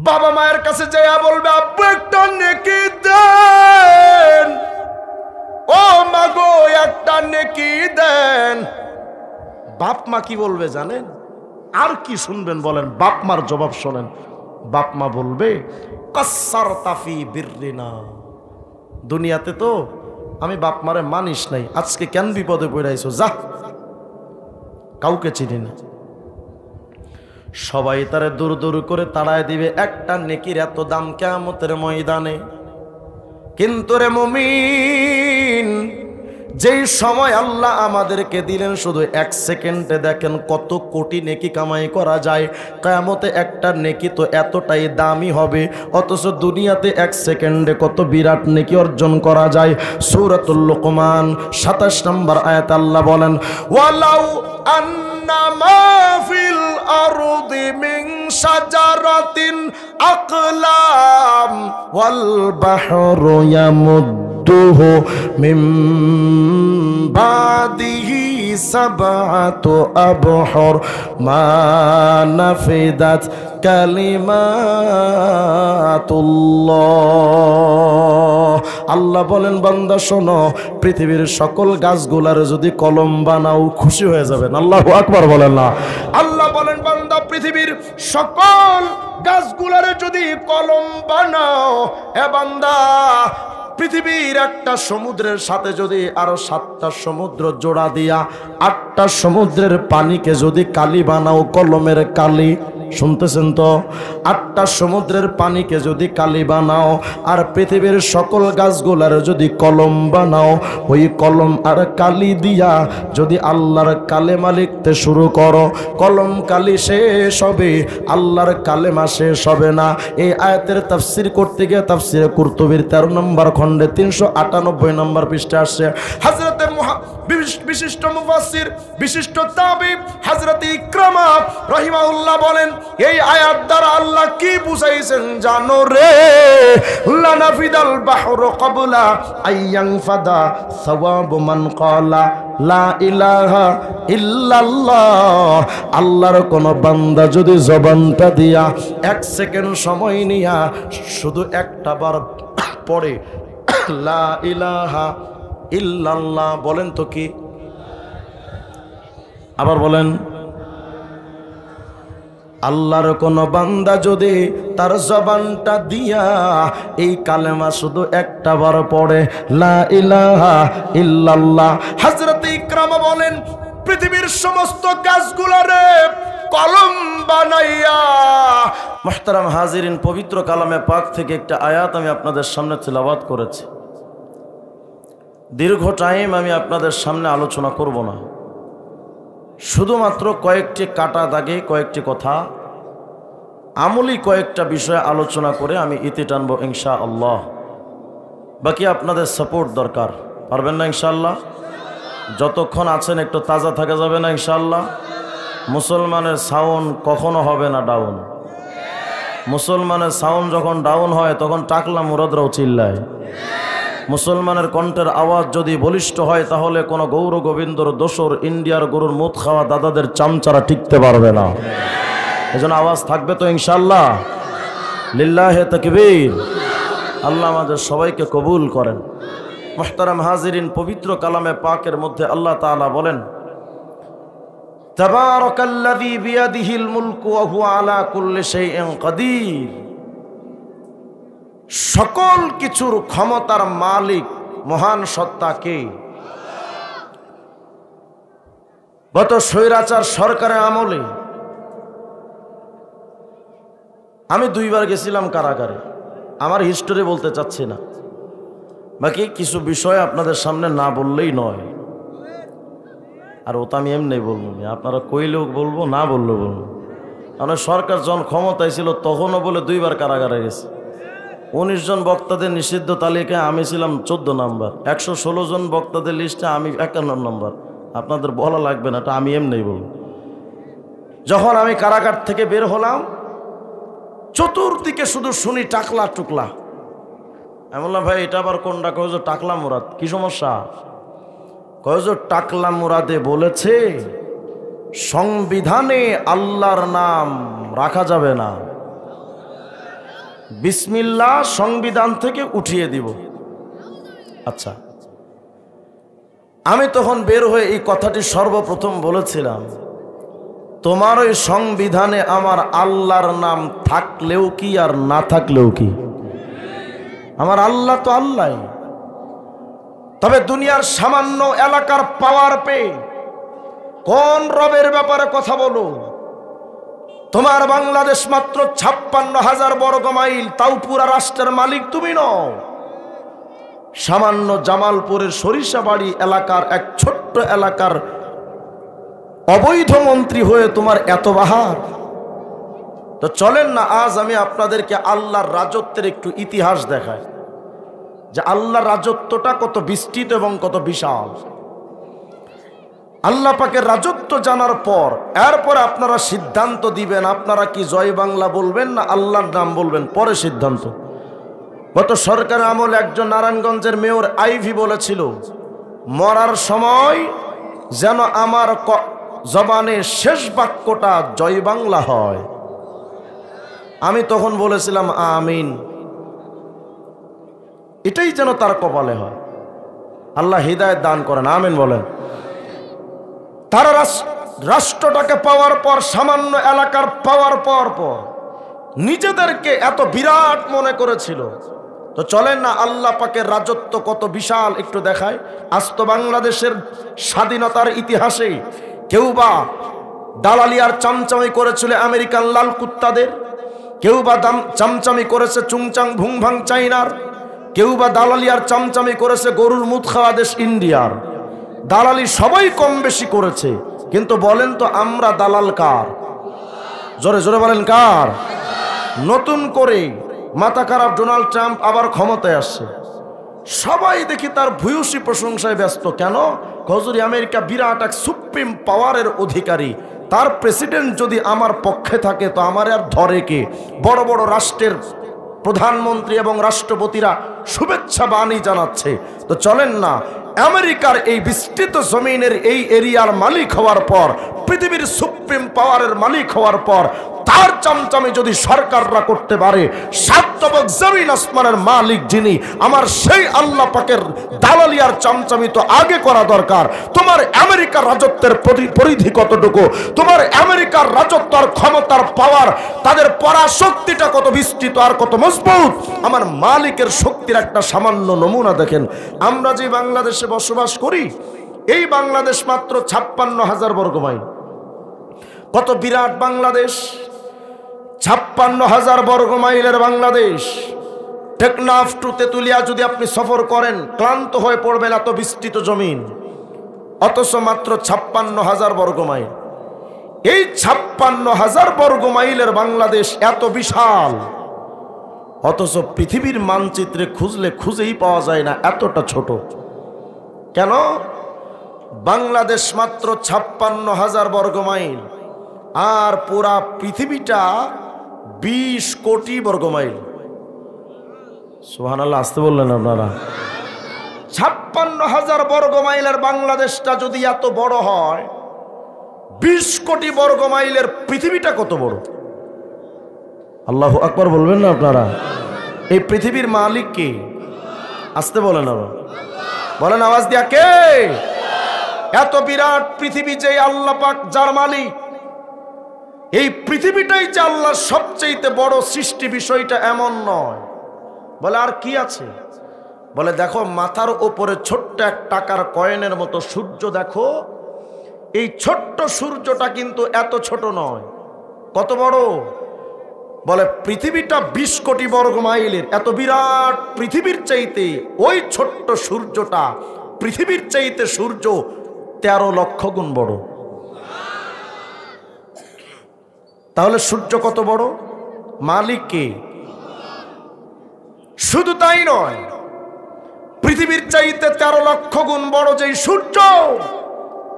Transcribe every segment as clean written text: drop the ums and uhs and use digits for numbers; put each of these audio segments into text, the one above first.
বাবা মায়ের কাছে যাইয়া বলবে আব্বু একটা নেকি দেন, ও মাগো একটা নেকি দেন। বাপ মা কি বলবে জানেন? আর কি শুনবেন বলেন? বাপ মার জবাব শোনেন। বাপ মা বলবে কাসসারতা ফি বিররিনা, দুনিয়াতে তো আমি বাপ মারে মানিস নাই, আজকে কেন বিপদে পড়াইছো, যা, কাউকে চিনি না। সবাই তারে দূর দূর করে তাড়ায় দিবে। একটা নেকির এত দাম কিয়ামতের ময়দানে। কিন্তু রে মুমিন, যেই সময় আল্লাহ আমাদেরকে দিলেন শুধু 1 সেকেন্ডে দেখেন কত কোটি নেকি কামাই করা যায়। কিয়ামতে একটা নেকি তো এতটাই দামি হবে, অথচ দুনিয়াতে 1 সেকেন্ডে কত বিরাট নেকি অর্জন করা যায়। সূরাতুল লুকমান 27 নম্বর আয়াত আল্লাহ বলেন, ওয়ালাউ আন্না মা ফিল আরদি মিন শাজারাতিন আকলাম ওয়াল বাহরু ইয়ামুদ্দুহু মিন বাদিহি সাবআতু আবহর মা নাফিদাত কালিমাতুল্লাহ। আল্লাহ বলেন বান্দা শোনো, পৃথিবীর সকল গাছগুলার যদি কলম বানাও খুশি হয়ে যাবেন। আল্লাহু আকবার বলেন না। আল্লাহ বলেন বান্দা পৃথিবীর সকল গাছগুলার যদি কলম বানাও, এ বান্দা পৃথিবীর একটা সমুদ্রের সাথে যদি আরো 7টা সমুদ্র জোড়া দিয়া 8টা সমুদ্রের পানিকে যদি কালি বানাও, কলমের কালি, শুনতেছেন তো? 8টা সমুদ্রের পানিকে যদি কালি বানাও আর পৃথিবীর সকল গাছগুলার যদি কলম বানাও, ওই কলম আর কালি দিয়া যদি আল্লাহর কালেমা লিখতে শুরু করো, কলম কালি শেষ হবে, আল্লাহর কালেমা শেষ হবে না। এই আয়াতের তাফসীর করতে গিয়ে তাফসীরে কুরতুবীর 13 নম্বর খণ্ডে 398 নম্বর পৃষ্ঠা আসছে। হযরতে বিশিষ্ট মুফাসসির, বিশিষ্ট তাবী হযরত ইকরামা রাহিমাহুল্লাহ বলেন, এই আয়াত দ্বারা আল্লাহ কি বুঝাইছেন জানো রে? লানাফিদাল বাহরু ক্বাবলা আইয়ানফাদা সাওয়াবু মান ক্বালা লা ইলাহা ইল্লাল্লাহ। আল্লাহর কোন বান্দা যদি জবানটা দিয়া 1 সেকেন্ড সময় নিয়া শুধু একটা বার পড়ে লা ইলাহা ইল্লাল্লাহ, বলেন তো কি? আবার বলেন। আল্লাহর কোন বান্দা যদি তার জবানটা দিয়া এই কালেমা শুধু একটা বার পড়ে লা ইলাহা ইল্লাল্লাহ, হযরত ইকরামা বলেন পৃথিবীর সমস্ত গাছগুলোরে কলম বানাইয়া। মুহতারাম হাজিরিন, পবিত্র কালামে পাক থেকে একটা আয়াত আমি আপনাদের সামনে তিলাওয়াত করেছি। দীর্ঘ টাইম আমি আপনাদের সামনে আলোচনা করব না, শুধুমাত্র কয়েকটি কাটা দাগে কয়েকটি কথা, আমলি কয়েকটা বিষয় আলোচনা করে আমি ইতি টানবো ইনশাআল্লাহ। বাকি আপনাদের সাপোর্ট দরকার, পারবেন না ইনশাআল্লাহ? যতক্ষণ আছেন একটু তাজা থাকা যাবে না ইনশাআল্লাহ? মুসলমানের সাউন্ড কখনো হবে না ডাউন। মুসলমানের সাউন্ড যখন ডাউন হয় তখন টাকলা মুরাদরাও চিল্লায়। মুসলমানের কণ্ঠের আওয়াজ যদি বলিষ্ঠ হয় তাহলে কোনো গৌর গোবিন্দর দোসর ইন্ডিয়ার গরুর মুখ খাওয়া দাদাদের চামচারা টিকতে পারবে না। এজন্য আওয়াজ থাকবে তো ইনশাআল্লাহ। লিল্লাহে তাকবীর। আল্লাহ আমাদের সবাইকে কবুল করেন। মুহতারাম হাজিরিন, পবিত্র কালামে পাকের মধ্যে আল্লাহ তাআলা বলেন, তাবারাকাল্লাযী বিয়াদিহিল মুলকু ওয়া হুয়া আলা কুল্লি শাইইন কাদির। সকল কিছুর ক্ষমতার মালিক মহান সত্তা কে? গত স্বৈরাচার সরকারের আমলে আমি 2 বার গেছিলাম কারাগারে। আমার হিস্টোরি বলতে চাচ্ছি না, বাকি কিছু বিষয় আপনাদের সামনে না বললেই নয়। আর ওটা আমি এমনি বলবো, আপনারা কইলেও বলবো, না বললেও বলবো। মানে সরকার যখন ক্ষমতায় ছিল তখনও বলে 2 বার কারাগারে গেছে। 19 জন বক্তাদের নিষিদ্ধ তালিকায় আমি ছিলাম 14 নম্বর। 116 জন বক্তাদের লিস্টে আমি 51 নম্বর। আপনাদের বলা লাগবে না, এটা আমি এমনি বলবো। যখন আমি কারাগার থেকে বের হলাম, চতুর্দিকে শুধু শুনি টাকলা টুকলা। আমি বললাম, ভাই এটা আবার কোনটা? কয় যে টাকলা মুরাদ। কি সমস্যা? কয় যে টাকলা মুরাদে বলেছে সংবিধানে আল্লাহর নাম রাখা যাবে না। বিসমিল্লাহ সংবিধান থেকে উঠিয়ে দিব। আচ্ছা, আমি তখন বের হয়ে এই কথাটি সর্বপ্রথম বলেছিলাম, তোমার ওই সংবিধানে আমার আল্লাহর নাম থাকলেও কি আর না থাকলেও কি, আমার আল্লাহ তো আল্লাহ। তবে দুনিয়ার সামান্য এলাকার পাওয়ার পেয়ে কোন রবের ব্যাপারে কথা বলো? তোমার বাংলাদেশ মাত্র 56,000 বর্গ মাইল, তাও পুরা রাষ্ট্রের মালিক তুমি নও। সামান্য জামালপুরের সরিষাবাড়ি এলাকার এক ছোট্ট এলাকার অবৈধ মন্ত্রী হয়ে তোমার এত বাহার। তো চলেন না আজ আমি আপনাদেরকে আল্লাহর রাজত্বের একটু ইতিহাস দেখাই, যে আল্লাহর রাজত্বটা কত বিস্তৃত এবং কত বিশাল। আল্লাহ পাকের রাজত্ব জানার পর এরপর আপনারা সিদ্ধান্ত দিবেন, আপনারা কি জয় বাংলা বলবেন না আল্লাহর নাম বলবেন, পরে সিদ্ধান্ত। গত সরকার আমলে একজন নারায়ণগঞ্জের মেয়র আইভি বলেছিল, মরার সময় যেন আমার জবানে শেষ বাক্যটা জয় বাংলা হয়। আমি তখন বলেছিলাম আমিন, এটাই যেন তার কপালে হয়। আল্লাহ হিদায়াত দান করেন, আমিন বলেন। তারা রাষ্ট্রটাকে পাওয়ার পর, সামান্য এলাকার পাওয়ার পর নিজেদেরকে এত বিরাট মনে করেছিল। তো চলেন না আল্লাহ পাকের রাজত্ব কত বিশাল একটু দেখায়। আজ তো বাংলাদেশের স্বাধীনতার ইতিহাসে কেউ বা দালালি আর চামচামি করেছিল আমেরিকান লাল কুত্তাদের, কেউ বা চামচামি করেছে চুংচাং ভুংভাং চাইনার, কেউ বা দালালি আর চামচামি করেছে গরুর মুদ খাওয়া দেশ ইন্ডিয়ার। দালালি সবাই কম বেশি করেছে, কিন্তু বলেন তো আমরা দালাল কার? জোরে জোরে বলেন কার? নতুন করে মাথা খারাপ ডোনাল্ড ট্রাম্প আবার ক্ষমতায় আসছে, সবাই দেখি তার ভূয়সী প্রশংসায় ব্যস্ত। কেন? হুজুর আমেরিকা বিরাট এক সুপ্রিম পাওয়ারের অধিকারী, তার প্রেসিডেন্ট যদি আমার পক্ষে থাকে তো আমার আর ধরে কে? বড় বড় রাষ্ট্রের প্রধানমন্ত্রী এবং রাষ্ট্রপতিরা শুভেচ্ছা বাণী জানাচ্ছে। তো চলেন না আমেরিকার এই বিস্তৃত জমিনের এই এরিয়ার মালিক হওয়ার পর, পৃথিবীর সুপ্রিম পাওয়ারের মালিক হওয়ার পর তার চামচামি যদি সরকাররা করতে পারে, সাত তবক জমিন আসমানের মালিক যিনি, আমার সেই আল্লাহ পাকের দালালি আর চামচামি তো আগে করা দরকার। তোমার আমেরিকার রাজত্বের পরিধি কতটুকু, তোমার আমেরিকার রাজত্ব আর ক্ষমতার পাওয়ার, তাদের পরাশক্তিটা কত বিস্তৃত আর কত মজবুত, আমার মালিকের শক্তির একটা সামান্য নমুনা দেখেন। আমরা যে বাংলাদেশে বসবাস করি, এই বাংলাদেশ মাত্র 56,000 বর্গ মাইল। কত বিরাট বাংলাদেশ! 56,000 বর্গ মাইলের বাংলাদেশ। টেকনাফ টু তেতুলিয়া যদি আপনি সফর করেন ক্লান্ত হয়ে পড়বেন, এত বিস্তৃত জমিন, অথচ মাত্র 56,000 বর্গ মাইল। এই 56,000 বর্গ মাইলের বাংলাদেশ এত বিশাল, অথচ পৃথিবীর মানচিত্রে খুঁজলে খুঁজেই পাওয়া যায় না, এতটা ছোট। কেন? বাংলাদেশ মাত্র 56,000 বর্গ মাইল, আর পুরা পৃথিবীটা 20 কোটি বর্গ মাইল। সুবহানাল্লাহ, আসতে বললেন আপনারা? 56,000 বর্গ মাইলের বাংলাদেশটা যদি এত বড় হয়, 20 কোটি বর্গ মাইলের পৃথিবীটা কত বড়? আল্লাহু আকবার বলবেন না আপনারা? এই পৃথিবীর মালিক কে? আসতে বলেন, বলেন আওয়াজ দিয়া, কে? এত বিরাট পৃথিবী যে আল্লাহ পাক যার মালিক, এই পৃথিবীটাই যে আল্লাহর সবচেয়ে বড় সৃষ্টি, বিষয়টা এমন নয়। বলে আর কি আছে? বলে দেখো মাথার উপরে ছোট্ট এক টাকার কয়েনের মতো সূর্য দেখো, এই ছোট্ট সূর্যটা কিন্তু এত ছোট নয়। কত বড়? বলে পৃথিবীটা 20 কোটি বর্গ মাইলের। এত বিরাট পৃথিবীর চাইতে ওই ছোট্ট সূর্যটা, পৃথিবীর চাইতে সূর্য 13 লক্ষ গুণ বড়। তাহলে সূর্য কত বড়? মালিক কে? শুধু তাই নয়, পৃথিবীর চাইতে 13 লক্ষ গুণ বড় যেই সূর্য,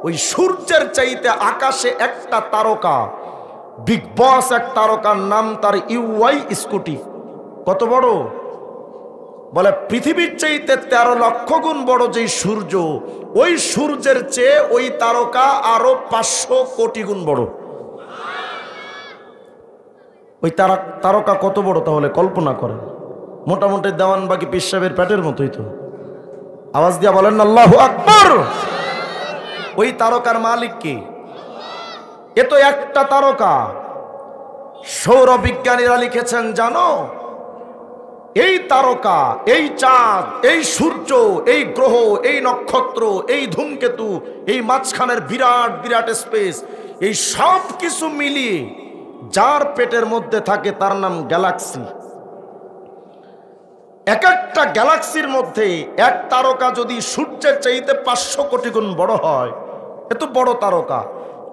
ওই সূর্যের চাইতে আকাশে একটা তারকা, বিগ বস এক তারকার নাম তার ইউআই স্কুটি। কত বড়? বলে পৃথিবীর চাইতে 13 লক্ষ গুণ বড় যেই সূর্য, ওই সূর্যের চেয়ে ওই তারকা আরো 500 কোটি গুণ বড়। ওই তারকা কত বড় তাহলে কল্পনা করেন। মোটামুটি দেওয়ানবাগি পীর সাহেবের পেটের মতোই তো। আওয়াজ দিয়া বলেন আল্লাহু আকবার। ওই তারকার মালিক কে? এ তো একটা তারকা। সৌরবিজ্ঞানীরা লিখেছেন জানো, এই তারকা, এই চাঁদ, এই সূর্য, এই গ্রহ, এই নক্ষত্র, এই ধূমকেতু, এই মাঝখানের বিরাট বিরাট স্পেস, এই সব কিছু মিলিয়ে যার পেটের মধ্যে থাকে তার নাম গ্যালাক্সি। এক একটা গ্যালাক্সির মধ্যে এক তারকা যদি সূর্যের চাইতে 500 কোটি গুণ বড় হয়, এত বড় তারকা,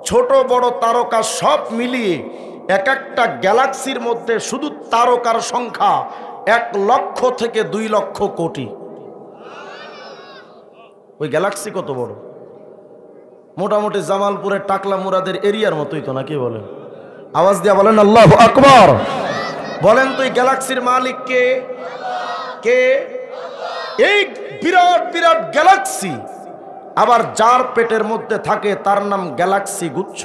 ছোট বড় তারকা সব মিলিয়ে এক একটা গ্যালাক্সির মধ্যে শুধু তারকার সংখ্যা 1 লক্ষ থেকে 2 লক্ষ কোটি। ওই গ্যালাক্সি কত বড়? মোটামুটি জামালপুরের টাকলা মুরাদের এরিয়ার মতোই তো, নাকি বলেন? আওয়াজ দিয়া বলেন আল্লাহু আকবার। বলেন তো এই গ্যালাক্সির মালিক কে? কে? এই বিরাট বিরাট গ্যালাক্সি, আবার যার পেটের মধ্যে থাকে তার নাম গ্যালাক্সি গুচ্ছ।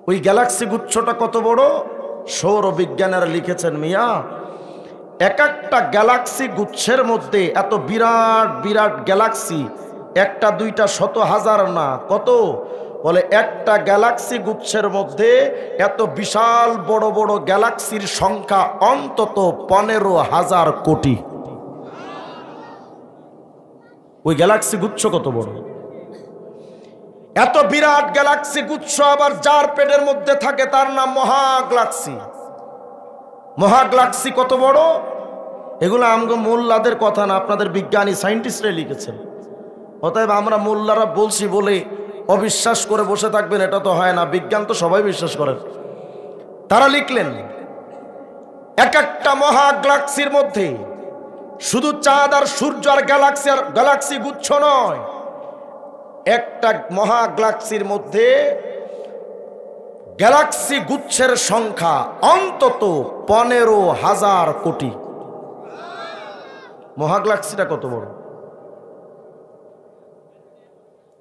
ওই গ্যালাক্সি গুচ্ছটা কত বড়? সৌরবিজ্ঞানীরা লিখেছেন মিয়া, এক একটা গ্যালাক্সি গুচ্ছের মধ্যে এত বিরাট বিরাট গ্যালাক্সি, একটা দুইটা শত হাজার না, কত? বলে একটা গ্যালাক্সি গুচ্ছের মধ্যে এত বিশাল বড় বড় গ্যালাক্সির সংখ্যা অন্তত 15,000 কোটি। ওই গ্যালাক্সি গুচ্ছ কত বড়? এত বিরাট গ্যালাক্সি গুচ্ছ আবার যার পেটের মধ্যে থাকে তার নাম মহাগ্যালাক্সি। মহাগ্যালাক্সি কত বড়? এগুলো আমগো মোল্লাদের কথা না, আপনাদের বিজ্ঞানী সায়েন্টিস্টরা লিখেছেন। অতএব আমরা মোল্লারা বলছি বলে অবিশ্বাস করে বসে থাকবেন, এটা তো হয় না। বিজ্ঞান তো সবাই বিশ্বাস করেন। তারা লিখলেন এক একটা মহাগ্যালাক্সির মধ্যে শুধু চাঁদ আর সূর্য আর গ্যালাক্সি গুচ্ছ নয়, একটা মহাগ্যালাক্সির মধ্যে গ্যালাক্সি গুচ্ছের সংখ্যা অন্তত 15,000 কোটি। মহাগ্যালাক্সিটা কত বড়?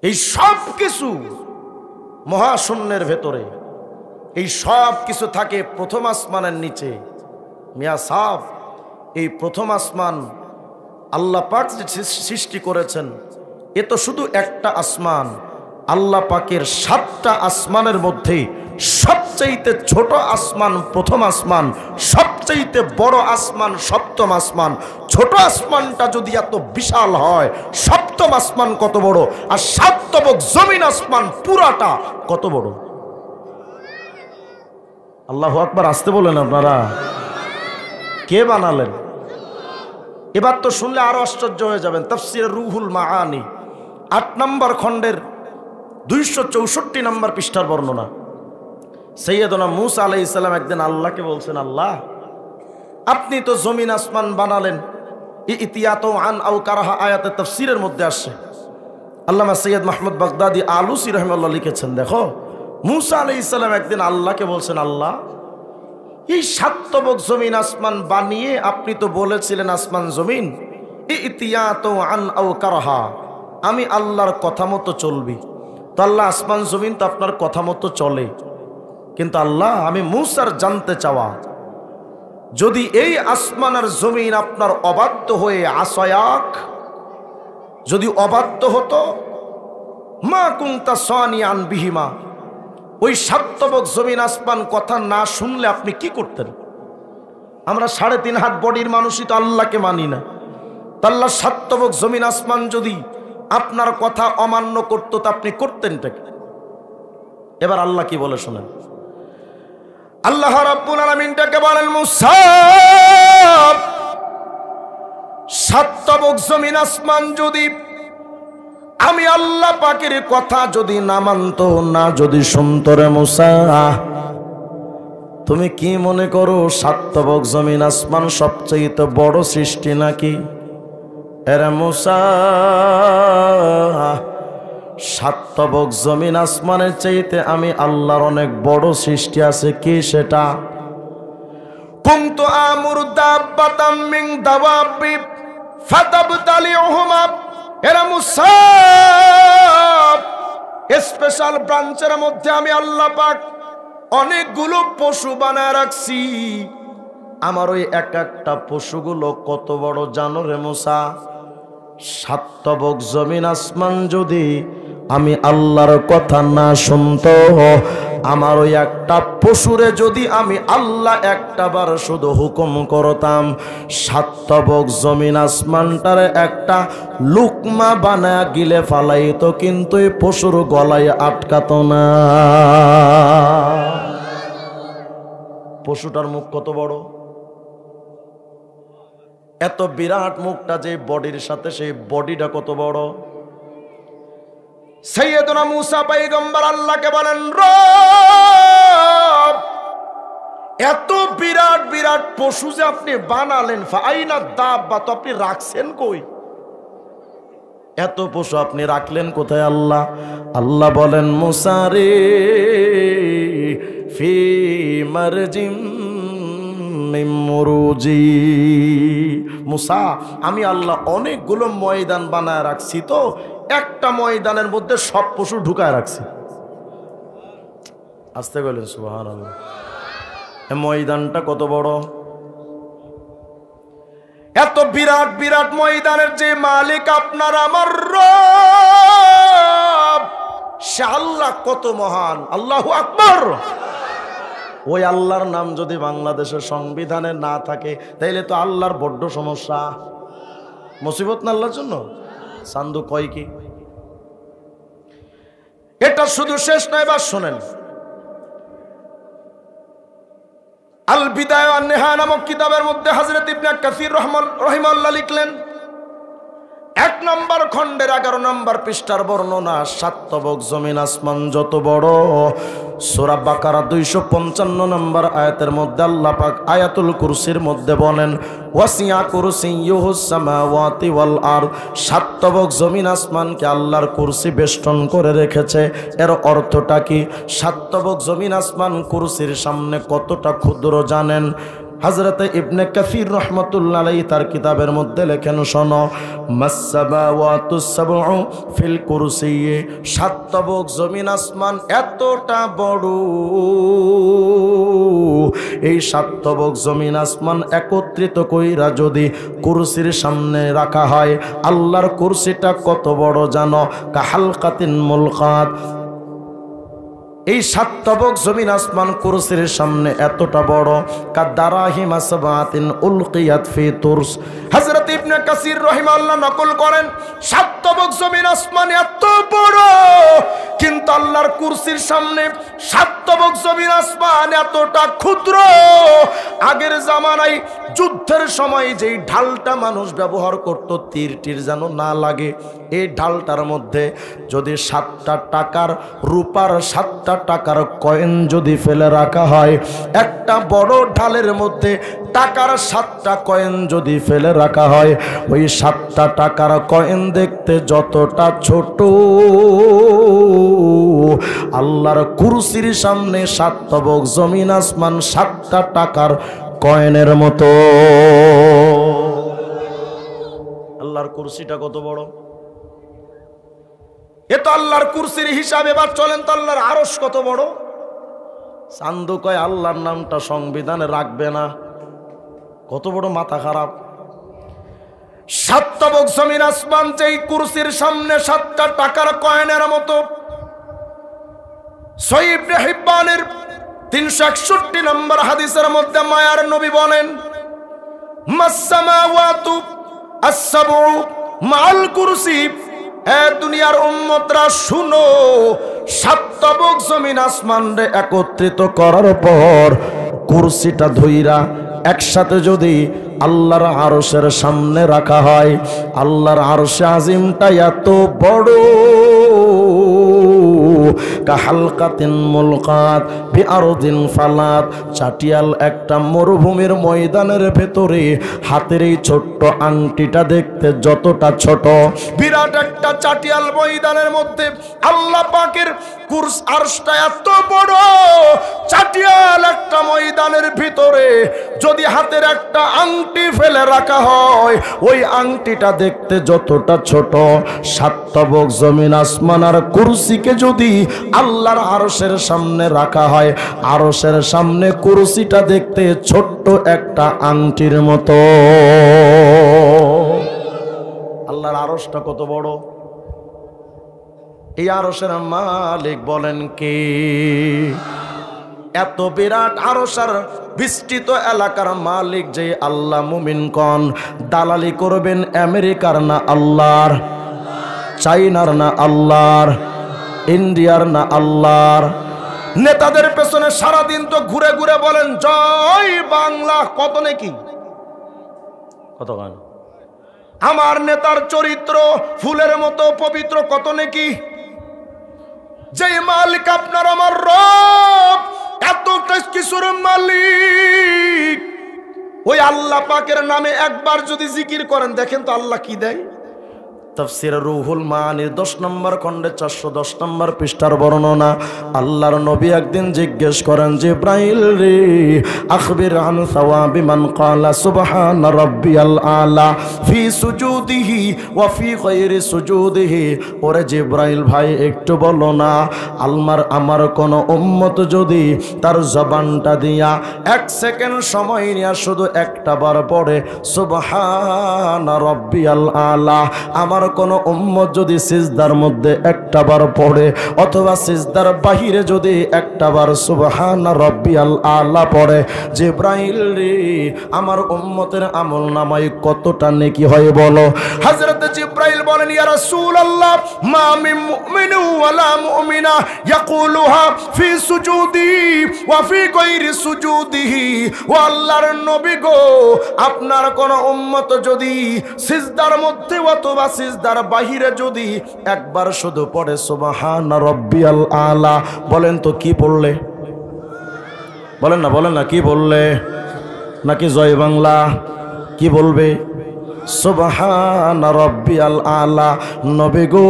এই সব কিছু মহাশূন্যের ভেতরে, এই সব কিছু থাকে প্রথম আসমানের নিচে। মিয়া সাহেব, এই প্রথম আসমান আল্লাহ পাক সৃষ্টি করেছেন, এ তো শুধু একটা আসমান। আল্লাহ পাকের 7টা আসমানের মধ্যে সবচাইতে ছোট আসমান প্রথম আসমান, সবচাইতে বড় আসমান সপ্তম আসমান। ছোট আসমানটা যদি এত বিশাল হয়, সপ্তম আসমান কত বড়? আর 7 তবক জমিন আসমান পুরাটা কত বড়? আল্লাহু আকবার। আসতে বলেন আপনারা। কে বানালেন? এবার তো শুনলে আরো আশ্চর্য হয়ে যাবেন। তাফসীরে রুহুল মাআনি 8 নম্বর খণ্ডের 264 নম্বর পৃষ্ঠার বর্ণনা। সৈয়দনা মূসা আলাইহিস সালাম একদিন আল্লাহকে বলছেন, আল্লাহ আপনি তো জমিন আসমান বানালেন, ইতিয়াতু আন আও কারাহা আয়াতে তাফসীরের মধ্যে আসছে। আল্লামা সৈয়দ মাহমুদ বাগদাদি আলুসি রাহিমাহুল্লাহ লিখেছেন, দেখো মূসা আলাইহিস সালাম একদিন আল্লাহকে বলছেন, আল্লাহ এই 7 তবক জমিন আসমান বানিয়ে আপনি তো বলেছিলেন আসমান জমিন ইতিয়াতু আন আও কারাহা, আমি আল্লাহর কথা মতো চলবি। তো আল্লাহ আসমান জমিন তো আপনার কথা মতো চলে, কিন্তু আল্লাহ আমি মূসার জানতে চাওয়া, যদি এই আসমান আর জমিন আপনার অবাধ্য হয়ে আসয়াক, যদি অবাধ্য হতো, মা কুনতা সানিয়ান বিহিমা, ওই 7 তবক জমিন আসমান কথা না শুনলে আপনি কি করতেন? আমরা 3.5 হাত বডির মানুষই তো আল্লাহকে মানি না। তা আল্লাহ 7 তবক জমিন আসমান যদি আপনার কথা অমান্য করতো তা আপনি করতেনটা কি? এবার আল্লাহ কি বলে শোনেন। আল্লাহ রাব্বুল আলামিনটাকে বলেন, মূসা 7 তবক জমিন আসমান যদি আমি আল্লাহ পাকের কথা যদি না মানতো, না যদি শুনতো, রে মূসা তুমি কি মনে করো 7 তবক জমিন আসমান সবচেয়ে বড় সৃষ্টি নাকি? এরে মূসা 7 তবক জমিন আসমানের চাইতে আমি আল্লাহর অনেক বড় সৃষ্টি আছে। কি সেটা? কুনতু আমুরু দাব্বাতাম মিন দাওয়াবি ফাতাবতালিউহুমা। এরে মূসা স্পেশাল ব্রাঞ্চের মধ্যে আমি আল্লাহ পাক অনেকগুলো পশু বানায় রাখছি। আমার ওই এক একটা পশুগুলো কত বড় জানো রে মুসা? 7 তবক জমিন আসমান যদি আমি আল্লাহর কথা না শুনতো, আমার ওই একটা পশুরে যদি আমি আল্লাহ একটা বার শুধু হুকুম করতাম, 7 তবক জমিন আসমানটার একটা লুকমা বানায় গিলে ফালাইতো, কিন্তু এই পশুর গলায় আটকাতো না। পশুটার মুখ কত বড়, এত বিরাট মুখটা যে বডির সাথে সেই বডিটা কত বড়। সাইয়েদনা মুসা পয়গম্বর আল্লাহকে বলেন, রব এত বিরাট বিরাট পশু যে আপনি বানালেন, ফাইনা দাব্বা, তো আপনি রাখছেন কই? এত পশু আপনি রাখলেন কোথায় আল্লাহ? আল্লাহ বলেন, মুসা রে ফি মারজিম মুরুজি, মুসা আমি আল্লাহ অনেকগুলো ময়দান বানায় রাখছি, তো একটা ময়দানের মধ্যে সব পশু ঢুকায় রাখছি। আসতে গেলেন সুবহানাল্লাহ। ময়দানটা কত বড়, এত বিরাট বিরাট ময়দানের যে মালিক আপনার আমার রব, সে আল্লাহ কত মহান। আল্লাহু আকবার। ওই আল্লাহর নাম যদি বাংলাদেশের সংবিধানে না থাকে, তাইলে তো আল্লাহর বড্ড সমস্যা, মুসিবত না আল্লাহর জন্য। সান্দু কয় কি? এটা শুধু শেষ নয়, বা শোনেন, আল বিদায়া ওয়ান নিহায়া নামক কিতাবের মধ্যে হযরত ইবনে কাসির রাহিমাহুল্লাহ লিখলেন, 1 নম্বর খণ্ডের 11 নম্বর পৃষ্ঠার বর্ণনা, 7 তবক জমিন আসমান যত বড়। সূরা বাকারা 255 নম্বর আয়াতের মধ্যে আল্লাহ পাক আয়াতুল কুরসির মধ্যে বলেন, ওয়াসিয়া কুরসিয়ুহুস সামাওয়াতি ওয়াল আরদ, 7 তবক জমিন আসমানকে আল্লাহর কুরসি বেষ্টন করে রেখেছে। এর অর্থটা কি? 7 তবক জমিন আসমান কুরসির সামনে কতটা ক্ষুদ্র জানেন? হযরত ইবনে কাসির রাহমাতুল্লাহ আলাইহি তার কিতাবের মধ্যে লেখেন, শোনো, মাসসাবাওয়াতুস সাবউ ফিল কুরসিয়্যি, 7 তবক জমিন আসমান এতটা বড়। এই 7 তবক জমিন আসমান একত্রিত কইরা যদি কুরসির সামনে রাখা হয়, আল্লাহর কুরসিটা কত বড় জানো? কাহালকাতিন মুলকাত। এই 7 তবক জমিন আসমান কুরসির সামনে এতটা বড়, কাদারাহিম আসবাতিন উলকিয়াত ফি তুরস। হযরত ইবনে কাসির রাহিমাহুল্লাহ নকল করেন, 7 তবক জমিন আসমান এত বড়, কিন্তু আল্লাহর কুরসির সামনে 7 তবক জমিন আসমান এতটা ক্ষুদ্র। আগের জামানায় যুদ্ধের সময় যেই ঢালটা মানুষ ব্যবহার করত, তীর যেন না লাগে, এই ঢালটার মধ্যে যদি 7টা টাকার রূপার 7টা টাকার কয়েন যদি ফেলে রাখা হয়, একটা বড় ঢালের মধ্যে টাকার 7টা কয়েন যদি ফেলে রাখা হয়, ওই 7টা টাকার কয়েন দেখতে যতটা ছোট, আল্লাহর কুরসির সামনে 7 তবক জমিন আসমান 7টা টাকার কয়েনের মতো। আল্লাহর কুরসিটা কত বড়, এ তো আল্লাহর কুরসির হিসাবে। এবার চলেন তো আল্লাহর আরশ কত বড়। চান্দু কয় আল্লাহর নামটা সংবিধানে রাখবে না, কত বড় মাথা খারাপ। 7 তবক জমিন আসমান যেই কুরসির সামনে 7টা টাকার কয়েনের মতো। সহিহ ইবনে হিব্বানের 361 নম্বর হাদিসের মধ্যে মায়ার নবী বলেন, মাসসামাওয়াতু আস-সাবউ মাআল কুরসি। এ দুনিয়ার উম্মতরা শুনো, 7 তবক জমিন আসমান রে একত্রিত করার পর কুরসিটা ধইরা একসাথে যদি আল্লাহর আরশের সামনে রাখা হয়, আল্লাহর আরশে আজিমটা এত বড়, কাহালকাতিন মুলকাত বিআরদিন ফালাত, চাটিয়াল একটা মরুভূমির ময়দানের ভেতরে হাতের এই ছোট্ট আংটিটা দেখতে যতটা ছোট, বিরাট একটা চাটিয়াল ময়দানের মধ্যে আল্লাহ পাকের কুরস আরশটা এত বড়। চাটিয়াল একটা ময়দানের ভিতরে যদি হাতের একটা আংটি ফেলে রাখা হয়, ওই আংটিটা দেখতে যতটা ছোট, 7 তবক জমিন আসমান আর কুরসিকে যদি আল্লাহর আরশের সামনে রাখা হয়, আরশের সামনে কুরসিটা দেখতে ছোট্ট একটা আংটির মতো। আল্লাহর আরশটা কত বড়! এই আরশের মালিক বলেন কে? এত বিরাট আরশের বিস্তৃত এলাকার মালিক যে আল্লাহ, মুমিন কোন দালালি করবেন আমেরিকার না আল্লাহর, চাইনার না আল্লাহর, ইন্ডিয়ার না আল্লাহর? নেতাদের পেছনে সারাদিন তো ঘুরে ঘুরে বলেন জয় বাংলা, কত নাকি কত গান। আমার নেতার চরিত্র ফুলের মতো পবিত্র, কত নাকি। যে মালিক আপনার আমার রব, এতটা কিছুর মালিক, ওই আল্লাহ পাকের নামে একবার যদি জিকির করেন, দেখেন তো আল্লাহ কি দেয়। তাফসীর রুহুল মানির 10 নম্বর খণ্ডে 410 নম্বর পৃষ্ঠার বর্ণনা। আল্লাহর নবী একদিন জিজ্ঞেস করেন, জিব্রাইল রে, আখবির আন সাওয়াবি মান ক্বালা সুবহান রাব্বিয়াল আলা ফি সুজুদিহি ওয়া ফি গায়রি সুজুদিহি। ওরে জিব্রাইল ভাই, একটু বলো না, আমার কোন উম্মত যদি তার জবানটা দিয়া 1 সেকেন্ড সময় নিয়ে শুধু একটা বার পড়ে সুবহান রাব্বিয়াল আলা, আমার কোন উম্মত যদি সিজদার মধ্যে একটা বার পড়ে অথবা সিজদার বাহিরে যদি একটা বার সুবহান রাব্বিয়াল আলা পড়ে, জিব্রাইল রে, আমার উম্মতের আমল নামায় কতটা নেকি হয় বলো। হযরত জিব্রাইল বলেন, ইয়া রাসূলুল্লাহ, মা মিন মুমিনিন ওয়ালা মুমিনা ইয়াকুলুহা ফি সুজুদিহি ওয়া ফি গায়রি সুজুদিহি। ও আল্লাহর নবী গো, আপনার কোন উম্মত যদি সিজদার মধ্যে অথবা সিজদার বাহিরে যদি একবার শুধু পড়ে সুবহান রাব্বিয়াল আলা, বলেন তো কি পড়লে? বলেন না কি বললে? নাকি জয় বাংলা? কি বলবে? সুবহান রাব্বিয়াল আলা। নবী গো,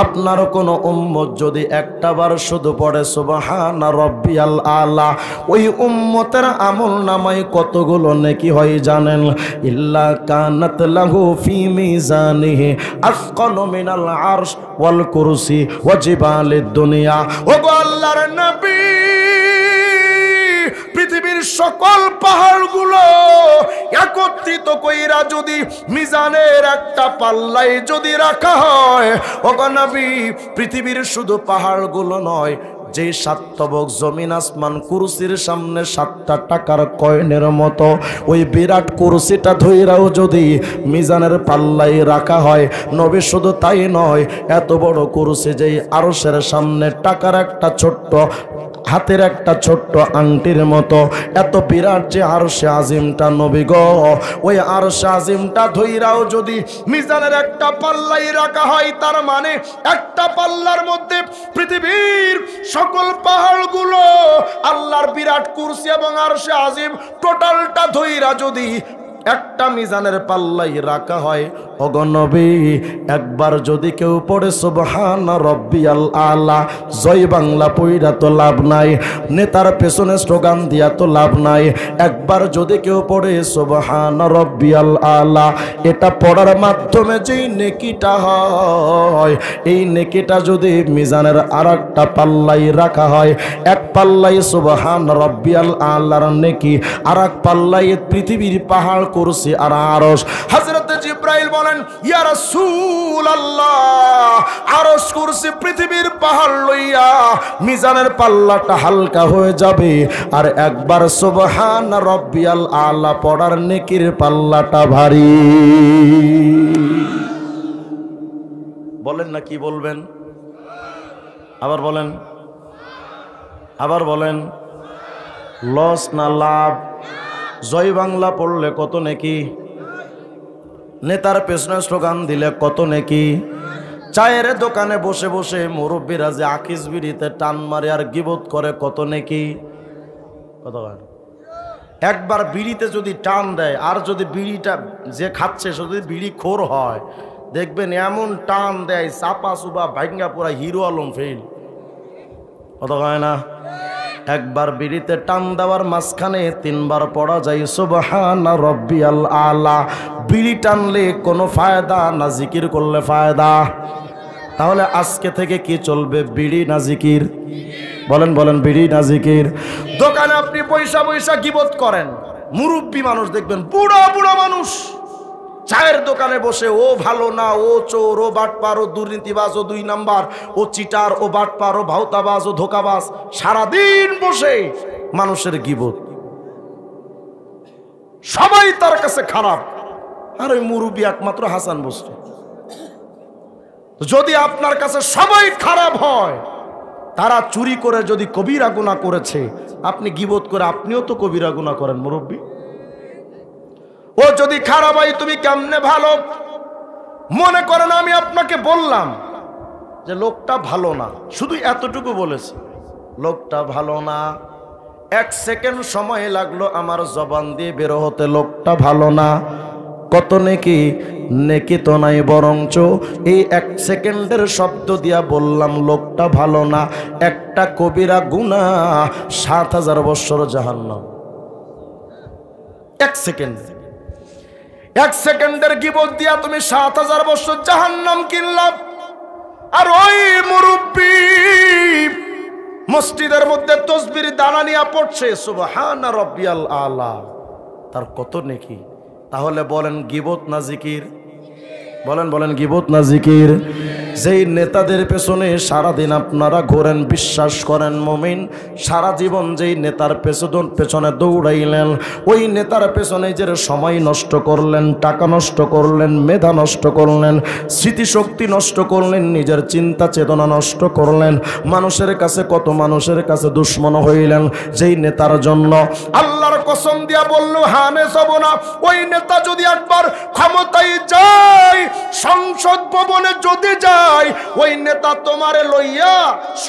আপনার কোন উম্মত যদি একটা বার শুধু পড়ে সুবহান রাব্বিয়াল আলা, ওই উম্মতের আমল নামায় কতগুলো নেকি হয় জানেন? ইল্লা কানাত লাহু ফি মিজানিহি আসকালু মিনাল আরশ ওয়াল কুরসি ওয়া জিবালিদ দুনিয়া। ও গো আল্লাহর নবী, পৃথিবীর সকল পাহাড়গুলো একত্রিত কইরা যদি মিজানের একটা পাল্লায় যদি রাখা হয়, ওগো নবী, পৃথিবীর শুধু পাহাড়গুলো নয়, যে 7 তবক জমিন আসমান কুরসির সামনে 7টা টাকার কয়েনের মতো, ওই বিরাট কুরসিটা ধইরাও যদি মিজানের পাল্লায় রাখা হয়, নবী শুধু তাই নয়, এত বড় কুরসি যেই আরশের সামনে টাকার একটা ছোট্ট হাতের একটা ছোট্ট আংটির মতো, এত বিরাট যে আরশে আজিমটা নবী গো, ওই আরশে আজিমটা ধইরাও যদি মিজানের একটা পাল্লাই রাখা হয়, তার মানে একটা পাল্লার মধ্যে পৃথিবীর সকল পাহাড়গুলো, আল্লাহর বিরাট কুরসি এবং আরশে আজিম টোটালটা ধইরা যদি একটা মিজানের পাল্লাই রাখা হয়, ওগো নবী, একবার যদি কেউ পড়ে সুবহান রাব্বিয়াল আলা, জয় বাংলা পইরা তো লাভ নাই, নেতার পেছনে স্লোগান দিয়া তো লাভ নাই, একবার যদি কেউ পড়ে সুবহান রাব্বিয়াল আলা, এটা পড়ার মাধ্যমে যেই নেকিটা হয়, এই নেকিটা যদি মিজানের আরেকটা পাল্লাই রাখা হয়, এক পাল্লাই সুবহান রাব্বিয়াল আলার নেকি, আরেক পাল্লাই পৃথিবীর পাহাড় কুরসি আর আরশ। হযরত জিব্রাইল বলেন, ইয়া রাসূলুল্লাহ, আরশ কুরসি পৃথিবীর পাহাড় লইয়া মিজানের পাল্লাটা হালকা হয়ে যাবে, আর একবার সুবহান রাব্বিয়াল আলা পড়ার নেকির পাল্লাটা ভারী। বলেন না কি বলবেন? আবার বলেন, লস না লাভ? জয় বাংলা পড়লে কত নেকি, নেতার পেছনে স্লোগান দিলে কত নেকি, চায়ের দোকানে বসে বসে মুরব্বীরা যে আকিস বিড়িতে টান মারে আর গিবত করে কত নেকি। কত একবার বিড়িতে যদি টান দেয়, আর যদি বিড়িটা যে খাচ্ছে যদি বিড়ি খোর হয়, দেখবেন এমন টান দেয় চাপা চুপা ভাঙ্গা পুরা হিরো আলম ফেল। কত হয় না? একবার বিড়িতে টান দেওয়ার মাঝখানে 3 বার পড়া যায় সুবহান রাব্বিয়াল আলা। বিড়ি টানলে কোনো ফায়দা না জিকির করলে ফায়দা? তাহলে আজকে থেকে কি চলবে, বিড়ি না জিকির? বলেন বলেন, বিড়ি না জিকির? দোকানে আপনি পয়সা পয়সা গিবত করেন, মুরব্বী মানুষ দেখবেন, বুড়া বুড়া মানুষ চায়ের দোকানে বসে ও ভালো না, ও চোর, ও বাটপার, ও দুর্নীতিবাজ, ও 2 নাম্বার, ও চিটার, ও বাটপার, ও ভাউতাবাজ, ও ধোকাবাজ, সারাদিন বসে মানুষের গিবত, সবাই তার কাছে খারাপ। আর ওই মুরব্বী একমাত্র হাসান বসছে। যদি আপনার কাছে সবাই খারাপ হয়, তারা চুরি করে যদি কবিরা গুনাহ করেছে, আপনি গিবত করে আপনিও তো কবিরা গুনাহ করেন মুরব্বী। ও যদি খারাপ হয়, তুমি কেমনে ভালো? মনে করেন আমি আপনাকে বললাম যে লোকটা ভালো না, শুধু এতটুকু বলেছি, লোকটা ভালো না। 1 সেকেন্ড সময় লাগলো আমার জবান দিয়ে বের হতে, লোকটা ভালো না। কত নেকি? নেকি তো নাই, বরঞ্চ এই 1 সেকেন্ডের শব্দ দিয়া বললাম লোকটা ভালো না, একটা কবিরা গুনাহ 7000 বছর জাহান্নাম। 1 সেকেন্ড, 1 সেকেন্ডের গীবত দিয়া তুমি 7000 বছর জাহান্নাম কিনলাম। আর ওই মুরব্বী মসজিদের মধ্যে তসবির দানা নিয়ে পড়ছে সুবহান রাব্বিয়াল আলা, তার কত নেকি। তাহলে বলেন গীবত না জিকির? বলেন বলেন, গীবত না জিকির? যেই নেতাদের পেছনে সারাদিন আপনারা ঘোরেন, বিশ্বাস করেন মুমিন, সারা জীবন যেই নেতার পেছনে দৌড়াইলেন, ওই নেতার পেছনে যে সময় নষ্ট করলেন, টাকা নষ্ট করলেন, মেধা নষ্ট করলেন, স্মৃতিশক্তি নষ্ট করলেন, নিজের চিন্তা চেতনা নষ্ট করলেন, মানুষের কাছে কত মানুষের কাছে দুশ্মন হইলেন যেই নেতার জন্য। আল্লাহর কসম দিয়া বলল হানে যাব না, ওই নেতা যদি একবার ক্ষমতায় যায়, সংসদ ভবনে যদি যায়, ওই নেতা তোমারে লইয়া